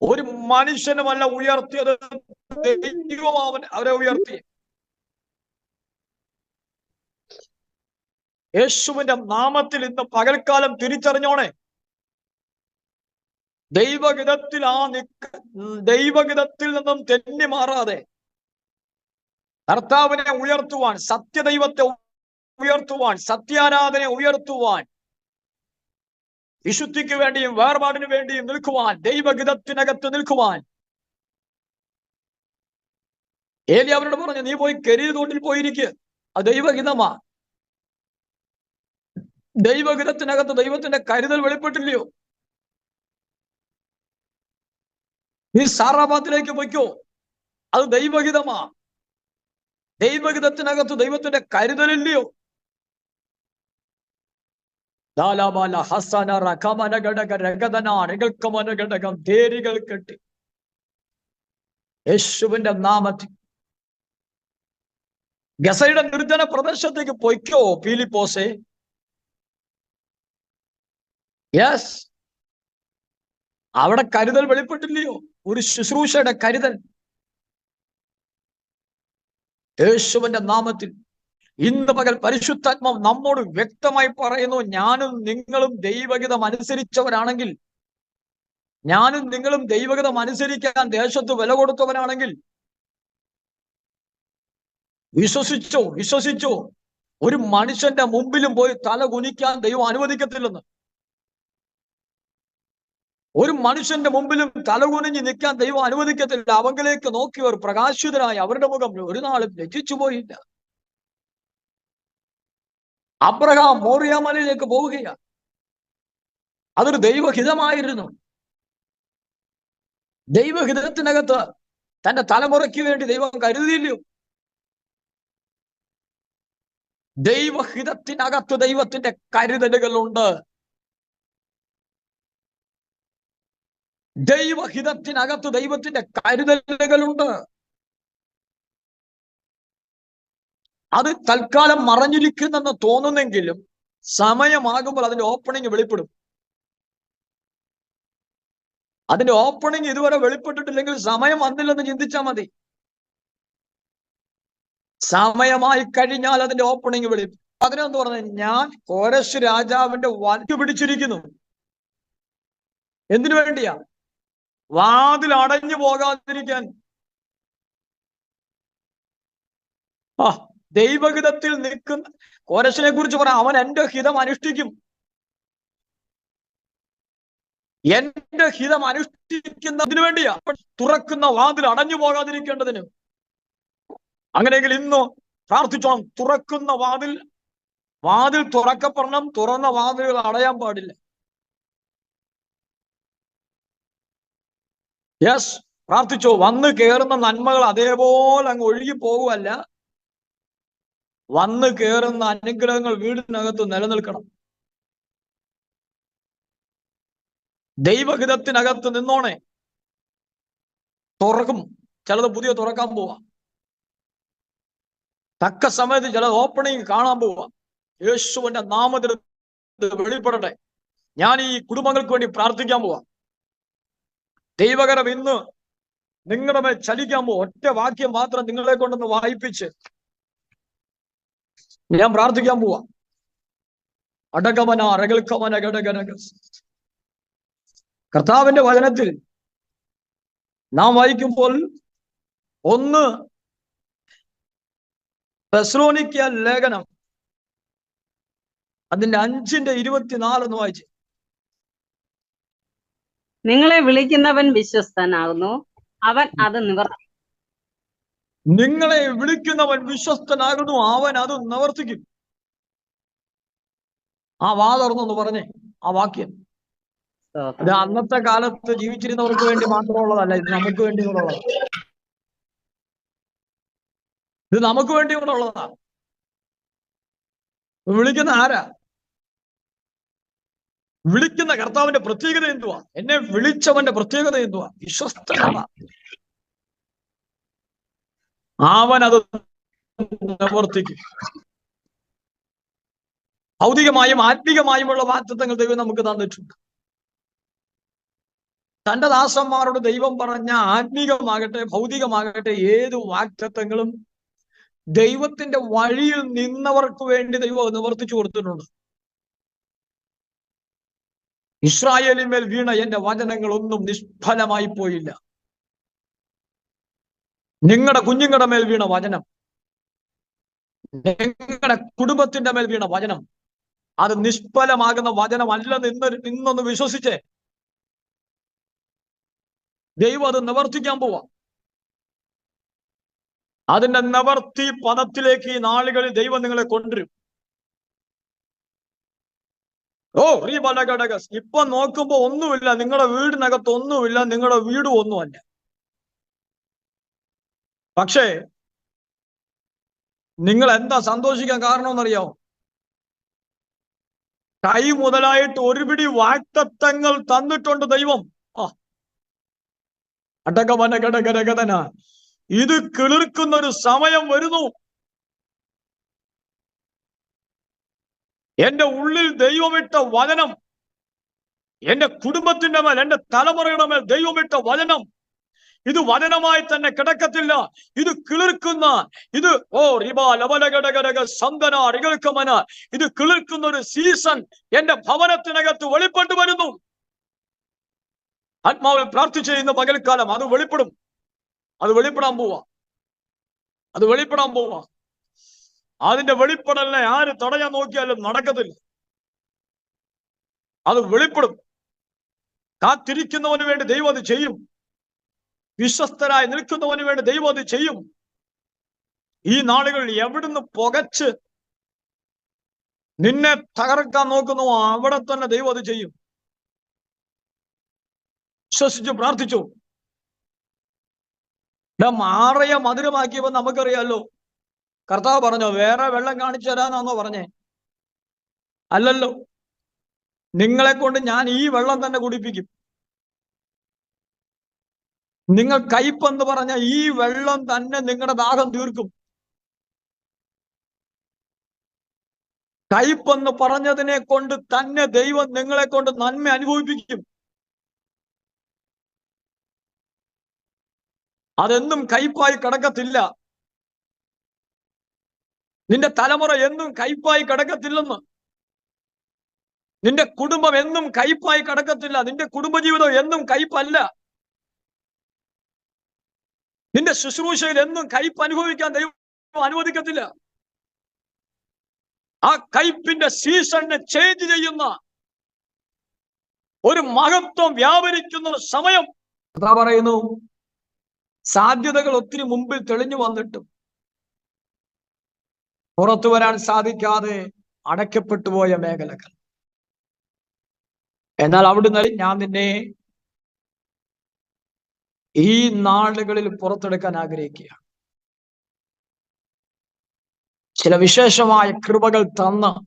ഒരു മനുഷ്യനുമല്ല ഉയർത്തിയത്, ദൈവം അവരെ ഉയർത്തി. യേശുവിന്റെ നാമത്തിൽ ഇന്ന് പകൽക്കാലം തിരിച്ചറിഞ്ഞോണേ. ദൈവഹിതത്തിൽ നിന്നും തെന്നി മാറാതെ കർത്താവിനെ ഉയർത്തുവാൻ, സത്യദൈവത്തെ ഉയർത്തുവാൻ, സത്യാരാധന ഉയർത്തുവാൻ, വിശുദ്ധിക്ക് വേണ്ടിയും വേർപാടിന് വേണ്ടിയും നിൽക്കുവാൻ, ദൈവഹിതത്തിനകത്ത് നിൽക്കുവാൻ. ഏലി അവരോട് പറഞ്ഞു, നീ പോയി കെരീത് തോട്ടിൽ പോയിരിക്കുക, അത് ദൈവഹിതമാ. ദൈവഹിതത്തിനകത്ത് ദൈവത്തിന്റെ കരുതൽ വെളിപ്പെട്ടില്ലയോ? നീ സാറാബാത്തിലേക്ക് പൊയ്ക്കോ, അത് ദൈവഹിതമാ. ദൈവഹിതത്തിനകത്ത് ദൈവത്തിന്റെ കരുതലില്ലയോ? കെട്ടി യേശുവിന്റെ നാമത്തിൽ ഗസയുടെ നിർജ്ജന പ്രദേശത്തേക്ക് പൊയ്ക്കോ ഫിലിപ്പോസേ. യെസ്, അവിടെ കരുതൽ വെളിപ്പെട്ടില്ലയോ? ഒരു ശുശ്രൂഷയുടെ കരുതൽ. യേശുവിന്റെ നാമത്തിൽ ഇന്ന് പകൽ പരിശുദ്ധാത്മാവ് നമ്മോട് വ്യക്തമായി പറയുന്നു, ഞാനും നിങ്ങളും ദൈവഹിതം അനുസരിച്ചവരാണെങ്കിൽ ഞാനും നിങ്ങളും ദൈവഹിതം അനുസരിക്കാൻ ദേശത്ത് വില കൊടുത്തവനാണെങ്കിൽ വിശ്വസിച്ചോ ഒരു മനുഷ്യന്റെ മുമ്പിലും പോയി തല കുനിക്കാൻ ദൈവം അനുവദിക്കത്തില്ലെന്ന്. ഒരു മനുഷ്യന്റെ മുമ്പിലും തലകുനിഞ്ഞ് നിൽക്കാൻ ദൈവം അനുവദിക്കത്തില്ല. അവങ്കിലേക്ക് നോക്കിയവർ പ്രകാശിതരായി അവരുടെ മുഖം ഒരു നാളും ലജ്ജിച്ചു പോയില്ല. അബ്രഹാം മോറിയ മലയിലേക്ക് പോവുകയാണ്. അതൊരു ദൈവഹിതമായിരുന്നു. ദൈവഹിതത്തിനകത്ത് തന്റെ തലമുറയ്ക്ക് വേണ്ടി ദൈവം കരുതിയില്ലയോ? ദൈവഹിതത്തിനകത്ത് ദൈവത്തിന്റെ കരുതലുകളുണ്ട്. ദൈവഹിതത്തിനകത്ത് ദൈവത്തിന്റെ കരുതലുകളുണ്ട്. അത് തൽക്കാലം മറഞ്ഞിരിക്കുന്നെന്ന് തോന്നുന്നെങ്കിലും സമയമാകുമ്പോൾ അതിന്റെ ഓപ്പണിങ് വെളിപ്പെടും. അതിന്റെ ഓപ്പണിങ് ഇതുവരെ വെളിപ്പെട്ടിട്ടില്ലെങ്കിൽ സമയം വന്നില്ലെന്ന് ചിന്തിച്ചാൽ മതി. സമയമായി കഴിഞ്ഞാൽ അതിന്റെ ഓപ്പണിങ് വെളിപ്പെടും. അതിനെന്ന് പറഞ്ഞാൽ ഞാൻ കോരശ് രാജാവിന്റെ വലു പിടിച്ചിരിക്കുന്നു. എന്തിനു വേണ്ടിയാ? വാതിൽ അടഞ്ഞു പോകാതിരിക്കാൻ. ദൈവഹിതത്തിൽ നിൽക്കുന്ന കോരശിനെ കുറിച്ച് പറയാം, അവൻ എന്റെ ഹിതം അനുഷ്ഠിക്കും. എന്റെ ഹിതം അനുഷ്ഠിക്കുന്നതിന് വേണ്ടിയാ. തുറക്കുന്ന വാതിൽ അടഞ്ഞു പോകാതിരിക്കേണ്ടതിന്. അങ്ങനെയെങ്കിൽ ഇന്ന് പ്രാർത്ഥിച്ചോണം, തുറക്കുന്ന വാതിൽ തുറക്കപ്പെടണം. തുറന്ന വാതിലുകൾ അടയാൻ പാടില്ല. യെസ്, പ്രാർത്ഥിച്ചോ. വന്ന് കയറുന്ന നന്മകൾ അതേപോലെ അങ്ങ് ഒഴുകി പോകുമല്ല, വന്ന് കയറുന്ന അനുഗ്രഹങ്ങൾ വീടിനകത്ത് നിലനിൽക്കണം. ദൈവഹിതത്തിനകത്ത് നിന്നോണേ. തുറക്കും, ചിലത് പുതിയ തുറക്കാൻ പോവാ. തക്ക സമയത്ത് ചില ഓപ്പണിങ് കാണാൻ പോവാ. യേശുവിന്റെ നാമത്തിൽ വെളിപ്പെടട്ടെ. ഞാൻ ഈ കുടുംബങ്ങൾക്ക് വേണ്ടി പ്രാർത്ഥിക്കാൻ പോവാ. ദൈവകരം ഇന്ന് നിങ്ങളുടെ മേൽ ചലിക്കാൻ പോവാ. ഒറ്റ വാക്യം മാത്രം നിങ്ങളെ കൊണ്ടൊന്ന് വായിപ്പിച്ച് ഞാൻ പ്രാർത്ഥിക്കാൻ പോവാ. അടകമന അരകൽക്കമന ഘടകനക. കർത്താവിന്റെ വചനത്തിൽ നാം വായിക്കുമ്പോൾ 1 തെസ്സലോനിക്യ ലേഖനം അതിന്റെ 5:24 ഒന്ന് വായിച്ചു.
നിങ്ങളെ വിളിക്കുന്നവൻ വിശ്വസ്തനാകുന്നു, അവൻ അത് നിവർത്തിക്കും.
നിങ്ങളെ വിളിക്കുന്നവൻ വിശ്വസ്തനാകുന്നു, അവൻ അത് നിവർത്തിക്കും. ആ വാ തുറന്നൊന്ന് പറഞ്ഞേ ആ വാക്യം. ഇത് അന്നത്തെ കാലത്ത് ജീവിച്ചിരുന്നവർക്ക് വേണ്ടി മാത്രമുള്ളതല്ല, ഇത് നമുക്ക് വേണ്ടിയുള്ളതാണ്. ഇത് നമുക്ക് വേണ്ടിയുള്ളതാ. വിളിക്കുന്ന ആരാ? വിളിക്കുന്ന കർത്താവിന്റെ പ്രത്യേകത എന്തുവാ? എന്നെ വിളിച്ചവന്റെ പ്രത്യേകത എന്തുവാ? വിശ്വസ്തനാണ്. അവൻ അത് നിവർത്തിക്കും. ഭൗതികമായും ആത്മീകമായുമുള്ള വാഗ്ദത്തങ്ങൾ ദൈവം നമുക്ക് തന്നിട്ടുണ്ട്. തന്റെ ദാസന്മാരോട് ദൈവം പറഞ്ഞ ആത്മീകമാകട്ടെ ഭൗതികമാകട്ടെ ഏത് വാഗ്ദത്തങ്ങളും ദൈവത്തിന്റെ വഴിയിൽ നിന്നവർക്ക് വേണ്ടി ദൈവം നിവർത്തിച്ചു കൊടുത്തിട്ടുണ്ട്. ഇസ്രായേലിന്മേൽ വീണ എന്റെ വചനങ്ങളൊന്നും നിഷ്ഫലമായി പോയില്ല. നിങ്ങളുടെ കുഞ്ഞുങ്ങളുടെ മേൽ വീണ വചനം, നിങ്ങളുടെ കുടുംബത്തിന്റെ മേൽ വീണ വചനം, അത് നിഷ്ഫലമാകുന്ന വചനമല്ലെന്ന് ഇന്നൊന്ന് വിശ്വസിച്ചേ. ദൈവം അത് നിവർത്തിക്കാൻ പോവാ. അതിന്റെ നിവർത്തി പദത്തിലേക്ക് ഈ നാളുകളിൽ ദൈവം നിങ്ങളെ കൊണ്ടുവരും. റീബലഘടകസ്. ഇപ്പൊ നോക്കുമ്പോ ഒന്നുമില്ല, നിങ്ങളുടെ വീടിനകത്ത് ഒന്നുമില്ല, നിങ്ങളുടെ വീടും ഒന്നുമല്ല. പക്ഷേ നിങ്ങൾ എന്താ സന്തോഷിക്കാൻ കാരണമെന്നറിയാമോ? കൈ മുതലായിട്ട് ഒരുപിടി വാഗ്ദത്തങ്ങൾ തന്നിട്ടുണ്ട് ദൈവം. അടകവനഘടകരകഥന. ഇത് കിളിർക്കുന്നൊരു സമയം വരുന്നു. എന്റെ ഉള്ളിൽ ദൈവമിട്ട വചനം, എന്റെ കുടുംബത്തിന്റെ മേൽ, എന്റെ തലമുറയുടെ മേൽ ദൈവമിട്ട വചനം, ഇത് വചനമായി തന്നെ കിടക്കത്തില്ല. ഇത് കിളിർക്കുന്ന, ഇത് സന്തന റികൾക്കമന, ഇത് കിളിർക്കുന്ന ഒരു സീസൺ എന്റെ ഭവനത്തിനകത്ത് വെളിപ്പെട്ടു വരുന്നു. ആത്മാവിൽ പ്രാർത്ഥിച്ചു ചെയ്യുന്ന പകൽക്കാലം അത് വെളിപ്പെടും. അത് വെളിപ്പെടാൻ പോവാ. അത് വെളിപ്പെടാൻ പോവാ. അതിന്റെ വെളിപ്പെടലിനെ ആര് തടയാൻ നോക്കിയാലും നടക്കത്തില്ല. അത് വെളിപ്പെടും. കാത്തിരിക്കുന്നവന് വേണ്ടി ദൈവം അത് ചെയ്യും. വിശ്വസ്തരായി നിൽക്കുന്നവന് വേണ്ടി ദൈവം അത് ചെയ്യും. ഈ നാളുകളിൽ എവിടുന്ന് പുകച്ച് നിന്നെ തകർക്കാൻ നോക്കുന്നുവോ അവിടെ തന്നെ ദൈവം അത് ചെയ്യും. വിശ്വസിച്ചു പ്രാർത്ഥിച്ചു. മാറയ മധുരമാക്കിയപ്പോ നമുക്കറിയാലോ. കർത്താവ് പറഞ്ഞോ വേറെ വെള്ളം കാണിച്ചു തരാനാണോ പറഞ്ഞേ? അല്ലല്ലോ. നിങ്ങളെ കൊണ്ട് ഞാൻ ഈ വെള്ളം തന്നെ കുടിപ്പിക്കും. നിങ്ങൾ കയ്പെന്ന് പറഞ്ഞ ഈ വെള്ളം തന്നെ നിങ്ങളുടെ ദാഹം തീർക്കും. കയ്പെന്ന് പറഞ്ഞതിനെ കൊണ്ട് തന്നെ ദൈവം നിങ്ങളെ കൊണ്ട് നന്മ അനുഭവിപ്പിക്കും. അതെന്നും കയ്പായി കിടക്കത്തില്ല. നിന്റെ തലമുറ എന്നും കയ്പായി കിടക്കത്തില്ലെന്ന്. നിന്റെ കുടുംബം എന്നും കയ്പായി കിടക്കത്തില്ല. നിന്റെ കുടുംബജീവിതം എന്നും കയ്പല്ല. നിന്റെ ശുശ്രൂഷയിൽ എന്നും കയ്പ് അനുഭവിക്കാൻ ദൈവം അനുവദിക്കത്തില്ല. ആ കയ്പിന്റെ സീസണിനെ ചേഞ്ച് ചെയ്യുന്ന ഒരു മഹത്വം വ്യാപരിക്കുന്ന സമയം. അതാ പറയുന്നു, സാധ്യതകൾ ഒത്തിരി മുമ്പിൽ തെളിഞ്ഞു വന്നിട്ടും പുറത്തു വരാൻ സാധിക്കാതെ അടയ്ക്കപ്പെട്ടു പോയ മേഖലകൾ. എന്നാൽ അവിടുന്ന് ഞാൻ നിന്നെ ഈ നാളുകളിൽ പുറത്തെടുക്കാൻ ആഗ്രഹിക്കുകയാണ്. ചില വിശേഷമായ കൃപകൾ തന്ന്,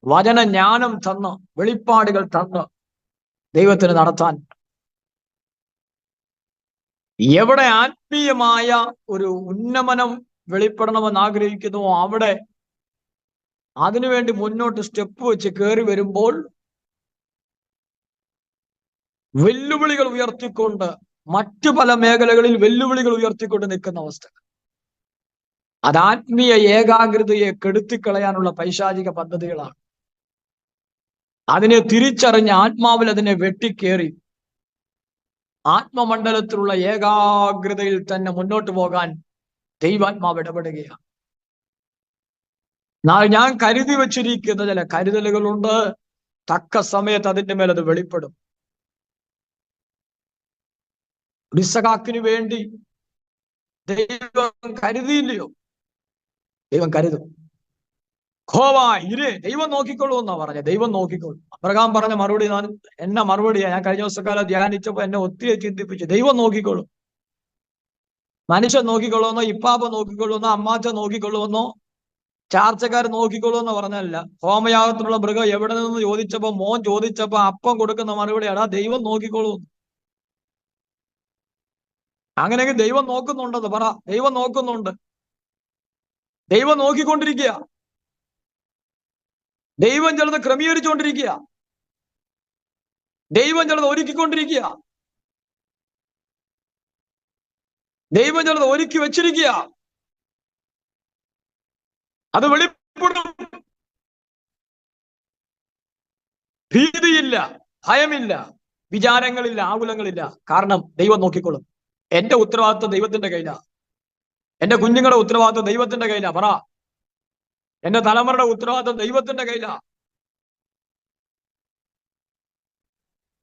വചനജ്ഞാനം തന്ന്, വെളിപ്പാടുകൾ തന്ന് ദൈവത്തിന് നടത്താൻ. എവിടെ ആത്മീയമായ ഒരു ഉന്നമനം വെളിപ്പെടണമെന്ന് ആഗ്രഹിക്കുന്നുവോ അവിടെ അതിനുവേണ്ടി മുന്നോട്ട് സ്റ്റെപ്പ് വെച്ച് കയറി വരുമ്പോൾ വെല്ലുവിളികൾ ഉയർത്തിക്കൊണ്ട്, മറ്റു പല മേഖലകളിൽ വെല്ലുവിളികൾ ഉയർത്തിക്കൊണ്ട് നിൽക്കുന്ന അവസ്ഥ. അത് ആത്മീയ ഏകാഗ്രതയെ കെടുത്തിക്കളയാനുള്ള പൈശാചിക പദ്ധതികളാണ്. അതിനെ തിരിച്ചറിഞ്ഞ് ആത്മാവിൽ അതിനെ വെട്ടിക്കേറി ആത്മമണ്ഡലത്തിലുള്ള ഏകാഗ്രതയിൽ തന്നെ മുന്നോട്ട് പോകാൻ ദൈവാത്മാവ് ഇടപെടുകയാണ്. ഞാൻ കരുതി വച്ചിരിക്കുന്ന ചില കരുതലുകളുണ്ട്. തക്ക സമയത്ത് അതിന്റെ മേൽ അത് വെളിപ്പെടും. ഇസഹാക്കിന് വേണ്ടി ദൈവം കരുതിയില്ലയോ? ദൈവം കരുതും. ദൈവം നോക്കിക്കോളൂ എന്നാ പറഞ്ഞ. ദൈവം നോക്കിക്കോളൂ. അബ്രഹാം പറഞ്ഞ മറുപടി എന്നെ മറുപടിയാ. ഞാൻ കഴിഞ്ഞ ദിവസക്കാലം ധ്യാനിച്ചപ്പോ എന്നെ ഒത്തിരി ചിന്തിപ്പിച്ചു. ദൈവം നോക്കിക്കോളൂ. മനുഷ്യൻ നോക്കിക്കൊള്ളുമെന്നോ, ഇപ്പാപ്പ നോക്കിക്കൊള്ളുമെന്നോ, അമ്മാച്ച നോക്കിക്കൊള്ളുമെന്നോ, ചാർച്ചക്കാർ നോക്കിക്കൊള്ളുമെന്നോ പറഞ്ഞല്ല. ഹോമയാഗത്തിനുള്ള മൃഗം എവിടെ നിന്ന് ചോദിച്ചപ്പോ, മോൻ ചോദിച്ചപ്പോ അപ്പം കൊടുക്കുന്ന മറുപടിയാണ് ദൈവം നോക്കിക്കോളൂ. അങ്ങനെയെങ്കിൽ ദൈവം നോക്കുന്നുണ്ടെന്ന് പറ. ദൈവം നോക്കുന്നുണ്ട്. ദൈവം നോക്കിക്കൊണ്ടിരിക്കുക. ദൈവം ചിലത് ക്രമീകരിച്ചുകൊണ്ടിരിക്കുക. ദൈവം ചിലത് ഒരുക്കിക്കൊണ്ടിരിക്കുക. ദൈവം ചിലത് ഒരുക്കി വെച്ചിരിക്കുക. അത് വെളിപ്പെടും. ഭീതിയില്ല, ഭയമില്ല, വിചാരങ്ങളില്ല, ആകുലങ്ങളില്ല. കാരണം ദൈവം നോക്കിക്കൊള്ളും. എന്റെ ഉത്തരവാദിത്വം ദൈവത്തിന്റെ കയ്യിലാ. എന്റെ കുഞ്ഞുങ്ങളുടെ ഉത്തരവാദിത്വം ദൈവത്തിന്റെ കയ്യിലാ. പറ. എന്റെ തലമുറയുടെ ഉത്തരവാദിത്വം ദൈവത്തിന്റെ കയ്യിലാ.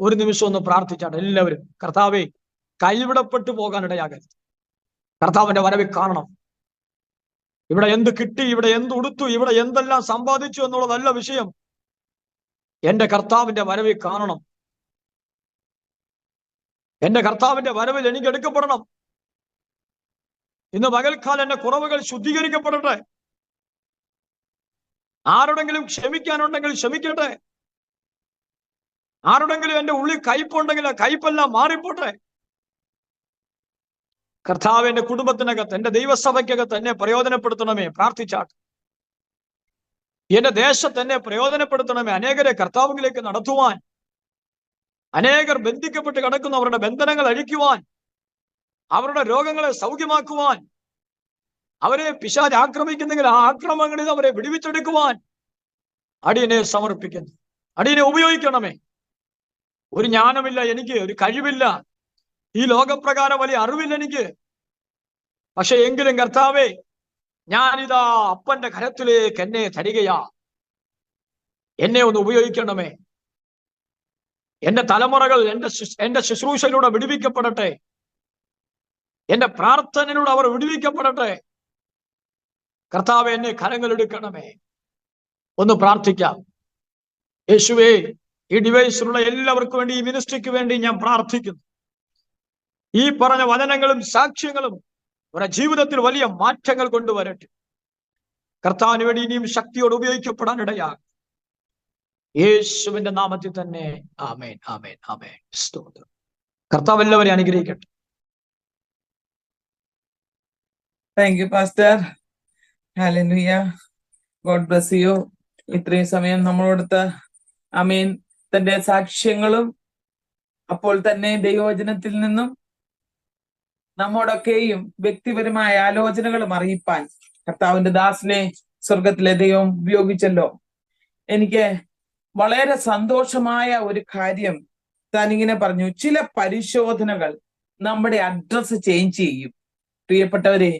ഒരു നിമിഷം ഒന്ന് പ്രാർത്ഥിച്ചാണ് എല്ലാവരും. കർത്താവേ, കൈവിടപ്പെട്ടു പോകാനിടയാകരുത്. കർത്താവിന്റെ വരവിൽ കാണണം. ഇവിടെ എന്ത് കിട്ടി, ഇവിടെ എന്ത് ഉടുത്തു, ഇവിടെ എന്തെല്ലാം സമ്പാദിച്ചു എന്നുള്ളതല്ല വിഷയം. എന്റെ കർത്താവിന്റെ വരവിൽ കാണണം. എന്റെ കർത്താവിന്റെ വരവിൽ എനിക്ക് എടുക്കപ്പെടണം. ഇന്ന് പകൽക്കാലം എന്റെ കുറവുകൾ ശുദ്ധീകരിക്കപ്പെടട്ടെ. ആരോടെങ്കിലും ക്ഷമിക്കാനുണ്ടെങ്കിൽ ക്ഷമിക്കട്ടെ. ആരോടെങ്കിലും എന്റെ ഉള്ളിൽ കയ്പുണ്ടെങ്കിൽ ആ കയ്പെല്ലാം മാറിപ്പോട്ടെ. കർത്താവ് എന്റെ കുടുംബത്തിനകത്ത്, എന്റെ ദൈവസഭയ്ക്കകത്ത് എന്നെ പ്രയോജനപ്പെടുത്തണമേ. പ്രാർത്ഥിച്ചാട്ട്. എന്റെ ദേശത്ത് എന്നെ പ്രയോജനപ്പെടുത്തണമേ. അനേകരെ കർത്താവിലേക്ക് നടത്തുവാൻ, അനേകർ ബന്ധിക്കപ്പെട്ട് കിടക്കുന്ന അവരുടെ ബന്ധനങ്ങൾ അഴിക്കുവാൻ, അവരുടെ രോഗങ്ങളെ സൗഖ്യമാക്കുവാൻ, അവരെ പിശാച് ആക്രമിക്കുന്നെങ്കിൽ ആ ആക്രമണങ്ങളിൽ അവരെ വിടുവിച്ചെടുക്കുവാൻ അടിയനെ സമർപ്പിക്കുന്നു. അടിയനെ ഉപയോഗിക്കണമേ. ഒരു ജ്ഞാനമില്ല എനിക്ക്, ഒരു കഴിവില്ല, ഈ ലോകപ്രകാരം വലിയ അറിവില്ല എനിക്ക്. പക്ഷെ എങ്കിലും കർത്താവേ, ഞാനിതാ അപ്പന്റെ കരത്തിലേക്ക് എന്നെ തരികയാ. എന്നെ ഒന്ന് ഉപയോഗിക്കണമേ. എന്റെ തലമുറകൾ എന്റെ ശുശ്രൂഷയിലൂടെ വിടുവിക്കപ്പെടട്ടെ. എന്റെ പ്രാർത്ഥനയിലൂടെ അവർ വിടുവിക്കപ്പെടട്ടെ. കർത്താവെ, എന്നെ കരങ്ങളെടുക്കണമേ. ഒന്ന് പ്രാർത്ഥിക്കാം. യേശുവേ, ഈ ഡിവൈസിലുള്ള എല്ലാവർക്കും വേണ്ടി, ഈ മിനിസ്ട്രിക്ക് വേണ്ടി ഞാൻ പ്രാർത്ഥിക്കുന്നു. ഈ പറഞ്ഞ വചനങ്ങളും സാക്ഷ്യങ്ങളും അവരുടെ ജീവിതത്തിൽ വലിയ മാറ്റങ്ങൾ കൊണ്ടുവരട്ടെ. കർത്താവിന് വേണ്ടി ഇനിയും ശക്തിയോട് ഉപയോഗിക്കപ്പെടാൻ ഇടയാകും. യേശുവിന്റെ നാമത്തിൽ തന്നെ. ആമേൻ, ആമേൻ, ആമേൻ. സ്തോത്രം. കർത്താവ് എല്ലാവരെയും അനുഗ്രഹിക്കട്ടെ.
Thank you pastor. Hallelujah. God bless you. ഇത്രയും സമയം നമ്മളോടുത്ത ആമേൻ തന്റെ സാക്ഷ്യങ്ങളും അപ്പോൾ തന്നെ ദൈവവചനത്തിൽ നിന്നും നമ്മോടൊക്കെയും വ്യക്തിപരമായ ആലോചനകളും അറിയിപ്പാൻ കർത്താവിന്റെ ദാസനെ സ്വർഗത്തിലെ ദൈവം ഉപയോഗിച്ചല്ലോ. എനിക്ക് വളരെ സന്തോഷമായ ഒരു കാര്യം താനിങ്ങനെ പറഞ്ഞു, ചില പരിശോധനകൾ നമ്മുടെ അഡ്രസ് ചേഞ്ച് ചെയ്യും. പ്രിയപ്പെട്ടവരെ,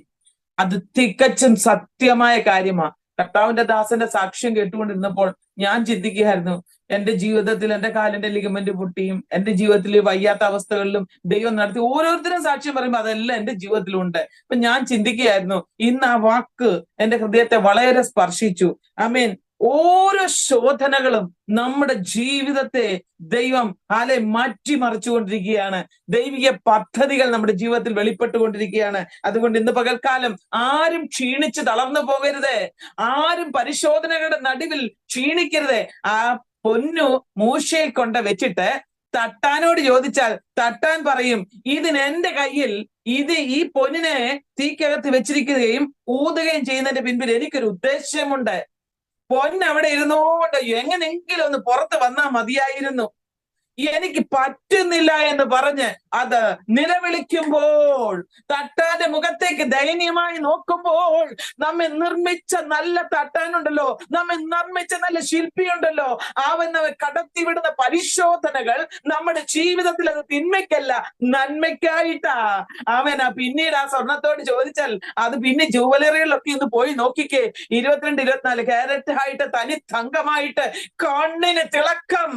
അത് തികച്ചും സത്യമായ കാര്യമാണ്. കർത്താവിന്റെ ദാസന്റെ സാക്ഷ്യം കേട്ടുകൊണ്ടിരുന്നപ്പോൾ ഞാൻ ചിന്തിക്കുകയായിരുന്നു, എന്റെ ജീവിതത്തിൽ എന്റെ കാലിന്റെ ലിഗമെന്റ് പൊട്ടിയും എന്റെ ജീവിതത്തിൽ വയ്യാത്ത അവസ്ഥകളിലും ദൈവം നടത്തി ഓരോരുത്തരും സാക്ഷ്യം പറയുമ്പോൾ അതെല്ലാം എന്റെ ജീവിതത്തിലുണ്ട്. അപ്പൊ ഞാൻ ചിന്തിക്കുകയായിരുന്നു, ഇന്ന് ആ വാക്ക് എന്റെ ഹൃദയത്തെ വളരെ സ്പർശിച്ചു. ആമേൻ. ഓരോ ശോധനകളും നമ്മുടെ ജീവിതത്തെ ദൈവം മാറ്റിമറിച്ചുകൊണ്ടിരിക്കുകയാണ്. ദൈവിക പദ്ധതികൾ നമ്മുടെ ജീവിതത്തിൽ വെളിപ്പെട്ടുകൊണ്ടിരിക്കുകയാണ്. അതുകൊണ്ട് ഇന്ന് പകൽക്കാലം ആരും ക്ഷീണിച്ച് തളർന്നു പോകരുത്. ആരും പരിശോധനകളുടെ നടുവിൽ ക്ഷീണിക്കരുത്. ആ പൊന്നു മൂശയിൽ കൊണ്ട് വെച്ചിട്ട് തട്ടാനോട് ചോദിച്ചാൽ തട്ടാൻ പറയും, ഇതിന് എന്റെ കയ്യിൽ ഈ പൊന്നിനെ തീക്കകത്ത് വെച്ചിരിക്കുകയും ഊതുകയും ചെയ്യുന്നതിന്റെ പിൻപിൽ എനിക്കൊരു ഉദ്ദേശ്യമുണ്ട്. പൊന്ന് അവിടെ ഇരുന്നോണ്ട് എങ്ങനെങ്കിലും ഒന്ന് പുറത്ത് വന്നാൽ മതിയായിരുന്നു. എനിക്ക് പറ്റുന്നില്ല എന്ന് പറഞ്ഞ് അത് നിലവിളിക്കുമ്പോൾ, തട്ടാന്റെ മുഖത്തേക്ക് ദയനീയമായി നോക്കുമ്പോൾ, നമ്മെ നിർമ്മിച്ച നല്ല തട്ടാനുണ്ടല്ലോ, നമ്മെ നിർമ്മിച്ച നല്ല ശില്പിയുണ്ടല്ലോ, അവനവ കടത്തിവിടുന്ന പരിശോധനകൾ നമ്മുടെ ജീവിതത്തിൽ അത് തിന്മയ്ക്കല്ല നന്മയ്ക്കായിട്ടാ. പിന്നീട് ആ സ്വർണത്തോട് ചോദിച്ചാൽ അത് പിന്നെ ജുവലറികളിലൊക്കെ ഒന്ന് പോയി നോക്കിക്കേ, 22-24 ക്യാരറ്റ് ആയിട്ട് തനി തങ്കമായിട്ട് കണ്ണിന് തിളക്കം,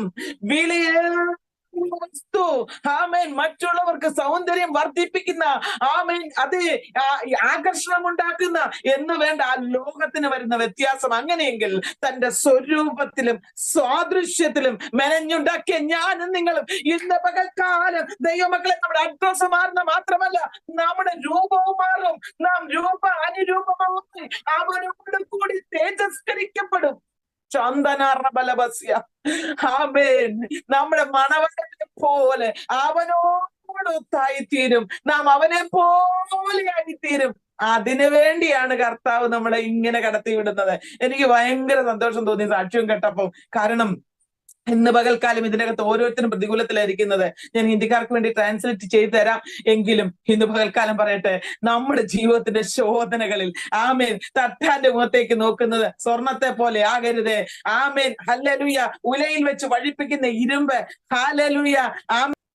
വസ്തു, ആമേൻ, മറ്റുള്ളവർക്ക് സൗന്ദര്യം വർദ്ധിപ്പിക്കുന്ന, ആമേൻ, അത് ആകർഷണം ഉണ്ടാക്കുന്ന എന്ന് വേണ്ട ആ ലോകത്തിന് വരുന്ന വ്യത്യാസം. അങ്ങനെയെങ്കിൽ തന്റെ സ്വരൂപത്തിലും സാദൃശ്യത്തിലും മെനഞ്ഞുണ്ടാക്കിയ ഞാനും നിങ്ങളും ഇന്ന് പകൽക്കാലം ദൈവമക്കളെ നമ്മുടെ അഡ്രസ് മാറുന്ന മാത്രമല്ല നമ്മുടെ രൂപവും മാറും. നാം അനുരൂപമാവും, അവനോട് കൂടി തേജസ്കരിക്കപ്പെടും. ആമേൻ. നമ്മുടെ മണവനെ പോലെ അവനോടൊത്തായിത്തീരും, നാം അവനെ പോലെ ആയിത്തീരും. അതിനു വേണ്ടിയാണ് കർത്താവ് നമ്മളെ ഇങ്ങനെ കടത്തിവിടുന്നത്. എനിക്ക് ഭയങ്കര സന്തോഷം തോന്നി സാക്ഷ്യം കേട്ടപ്പോൾ. കാരണം ഇന്ന് പകൽക്കാലം ഇതിനകത്ത് ഓരോരുത്തരും പ്രതികൂലത്തിലായിരിക്കുന്നത്. ഞാൻ ഹിന്ദിക്കാർക്ക് വേണ്ടി ട്രാൻസ്ലേറ്റ് ചെയ്തു തരാം. എങ്കിലും ഇന്ന് പകൽക്കാലം പറയട്ടെ, നമ്മുടെ ജീവിതത്തിന്റെ ശോധനകളിൽ ആമേൻ തട്ടാന്റെ മുഖത്തേക്ക് നോക്കുന്നത് സ്വർണത്തെ പോലെ ആകരുതേ. ആമേൻ. ഹല്ലേലൂയ. ഉലയിൽ വെച്ച് വഴിപ്പിക്കുന്ന ഇരുമ്പ്, ഹല്ലേലൂയ,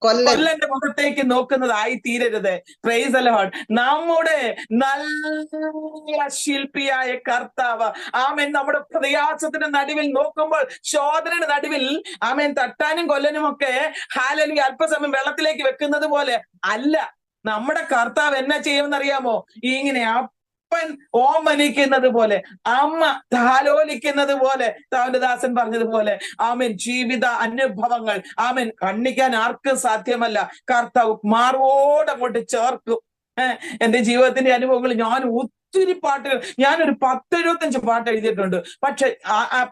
കൊല്ലന്റെ മുഖത്തേക്ക് നോക്കുന്നതായി തീരരുത്. Praise the Lord. നമ്മുടെ നല്ല ശില്പിയായ കർത്താവ്, ആമേൻ, നമ്മുടെ പ്രയാസത്തിന്റെ നടുവിൽ നോക്കുമ്പോൾ, ശോധനയുടെ നടുവിൽ, ആമേൻ, തട്ടാനും കൊല്ലനും ഒക്കെ ഹല്ലേലൂയ അല്പസമയം വെള്ളത്തിലേക്ക് വെക്കുന്നത് പോലെ അല്ല. നമ്മുടെ കർത്താവ് എന്നാ ചെയ്യുമെന്നറിയാമോ? ഇങ്ങനെ അപ്പൻ ഓമനിക്കുന്നത് പോലെ, അമ്മ താലോലിക്കുന്നത് പോലെ, അവന്റെ ദാസൻ പറഞ്ഞതുപോലെ, ആമേൻ, ജീവിത അനുഭവങ്ങൾ, ആമേൻ, കണ്ണിക്കാൻ ആർക്കും സാധ്യമല്ല. കർത്താവ് മാർവോടങ്ങോട്ട് ചേർക്കും. എന്റെ ജീവിതത്തിന്റെ അനുഭവങ്ങൾ ഞാൻ ഒത്തിരി പാട്ടുകൾ, ഞാനൊരു 10-75 പാട്ട് എഴുതിയിട്ടുണ്ട്. പക്ഷെ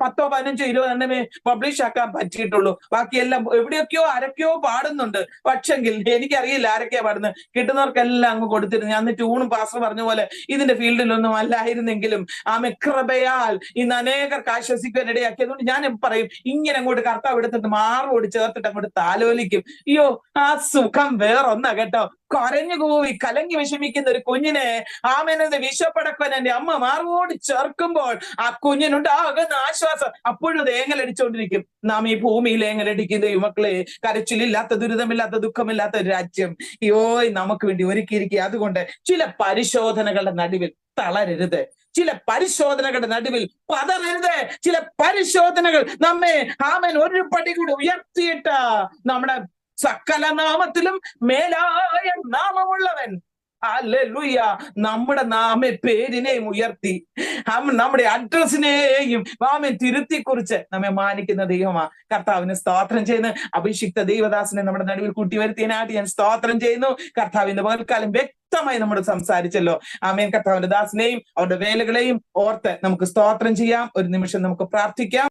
10, 15, 20 എണ്ണമേ പബ്ലിഷ് ആക്കാൻ പറ്റിയിട്ടുള്ളൂ. ബാക്കിയെല്ലാം എവിടെയൊക്കെയോ ആരൊക്കെയോ പാടുന്നുണ്ട്. പക്ഷെങ്കിൽ എനിക്കറിയില്ല ആരൊക്കെയാ പാടുന്നത്. കിട്ടുന്നവർക്കെല്ലാം അങ്ങ് കൊടുത്തിരുന്നു. ഞാൻ ട്യൂണും പാസ്റ്റർ പറഞ്ഞ പോലെ ഇതിന്റെ ഫീൽഡിലൊന്നും അല്ലായിരുന്നെങ്കിലും ആമേ കൃപയാൽ ഇന്ന് അനേകർക്ക് ആശ്വസിക്കാൻ ഇടയാക്കി. അതുകൊണ്ട് ഞാൻ പറയും, ഇങ്ങനെ അങ്ങോട്ട് കർത്താവ് എടുത്തിട്ട് മാറോട് ചേർത്തിട്ട് അങ്ങോട്ട് താലോലിക്കും. അയ്യോ, ആ സുഖം വേറൊന്നാ കേട്ടോ. കരഞ്ഞു കൂവി കലങ്ങി വിഷമിക്കുന്ന ഒരു കുഞ്ഞിനെ ആമേനത് ഈശോപ്പടക്കൻ എന്റെ അമ്മ മാറോട് ചേർക്കുമ്പോൾ ആ കുഞ്ഞിനുണ്ടാകുന്ന ആശ്വാസം അപ്പോഴും അത് ഏങ്ങലടിച്ചുകൊണ്ടിരിക്കും. നാം ഈ ഭൂമിയിൽ ഏങ്ങലടിക്കുന്ന യുവക്കളെ, കരച്ചിലില്ലാത്ത, ദുരിതമില്ലാത്ത, ദുഃഖമില്ലാത്ത ഒരു രാജ്യം നമുക്ക് വേണ്ടി ഒരുക്കിയിരിക്കുക. അതുകൊണ്ട് ചില പരിശോധനകളുടെ നടുവിൽ തളരരുത്, ചില പരിശോധനകളുടെ നടുവിൽ പതറരുത്. ചില പരിശോധനകൾ നമ്മെ ഒരു പടി കൂടി ഉയർത്തിയിട്ട് നമ്മുടെ സകല നാമത്തിലും മേലായ നാമമുള്ളവൻ, ഹല്ലേലൂയ, നമ്മുടെ പേരിനെയും ഉയർത്തി നമ്മുടെ അഡ്രസ്സിനെയും തിരുത്തി കുറിച്ച് നമ്മെ മാനിക്കുന്ന ദൈവമാ. കർത്താവിന് സ്തോത്രം ചെയ്യുന്നു. അഭിഷിക്ത ദൈവദാസനെ നമ്മുടെ നടുവിൽ കൂട്ടിവരുത്തിയതിനായിട്ട് ഞാൻ സ്തോത്രം ചെയ്യുന്നു. കർത്താവിന്റെ പകൽക്കാലം വ്യക്തമായി നമ്മോട് സംസാരിച്ചല്ലോ. ആമേൻ. കർത്താവിന്റെ ദാസനെയും അവരുടെ വേലകളെയും ഓർത്ത് നമുക്ക് സ്തോത്രം ചെയ്യാം. ഒരു നിമിഷം നമുക്ക് പ്രാർത്ഥിക്കാം.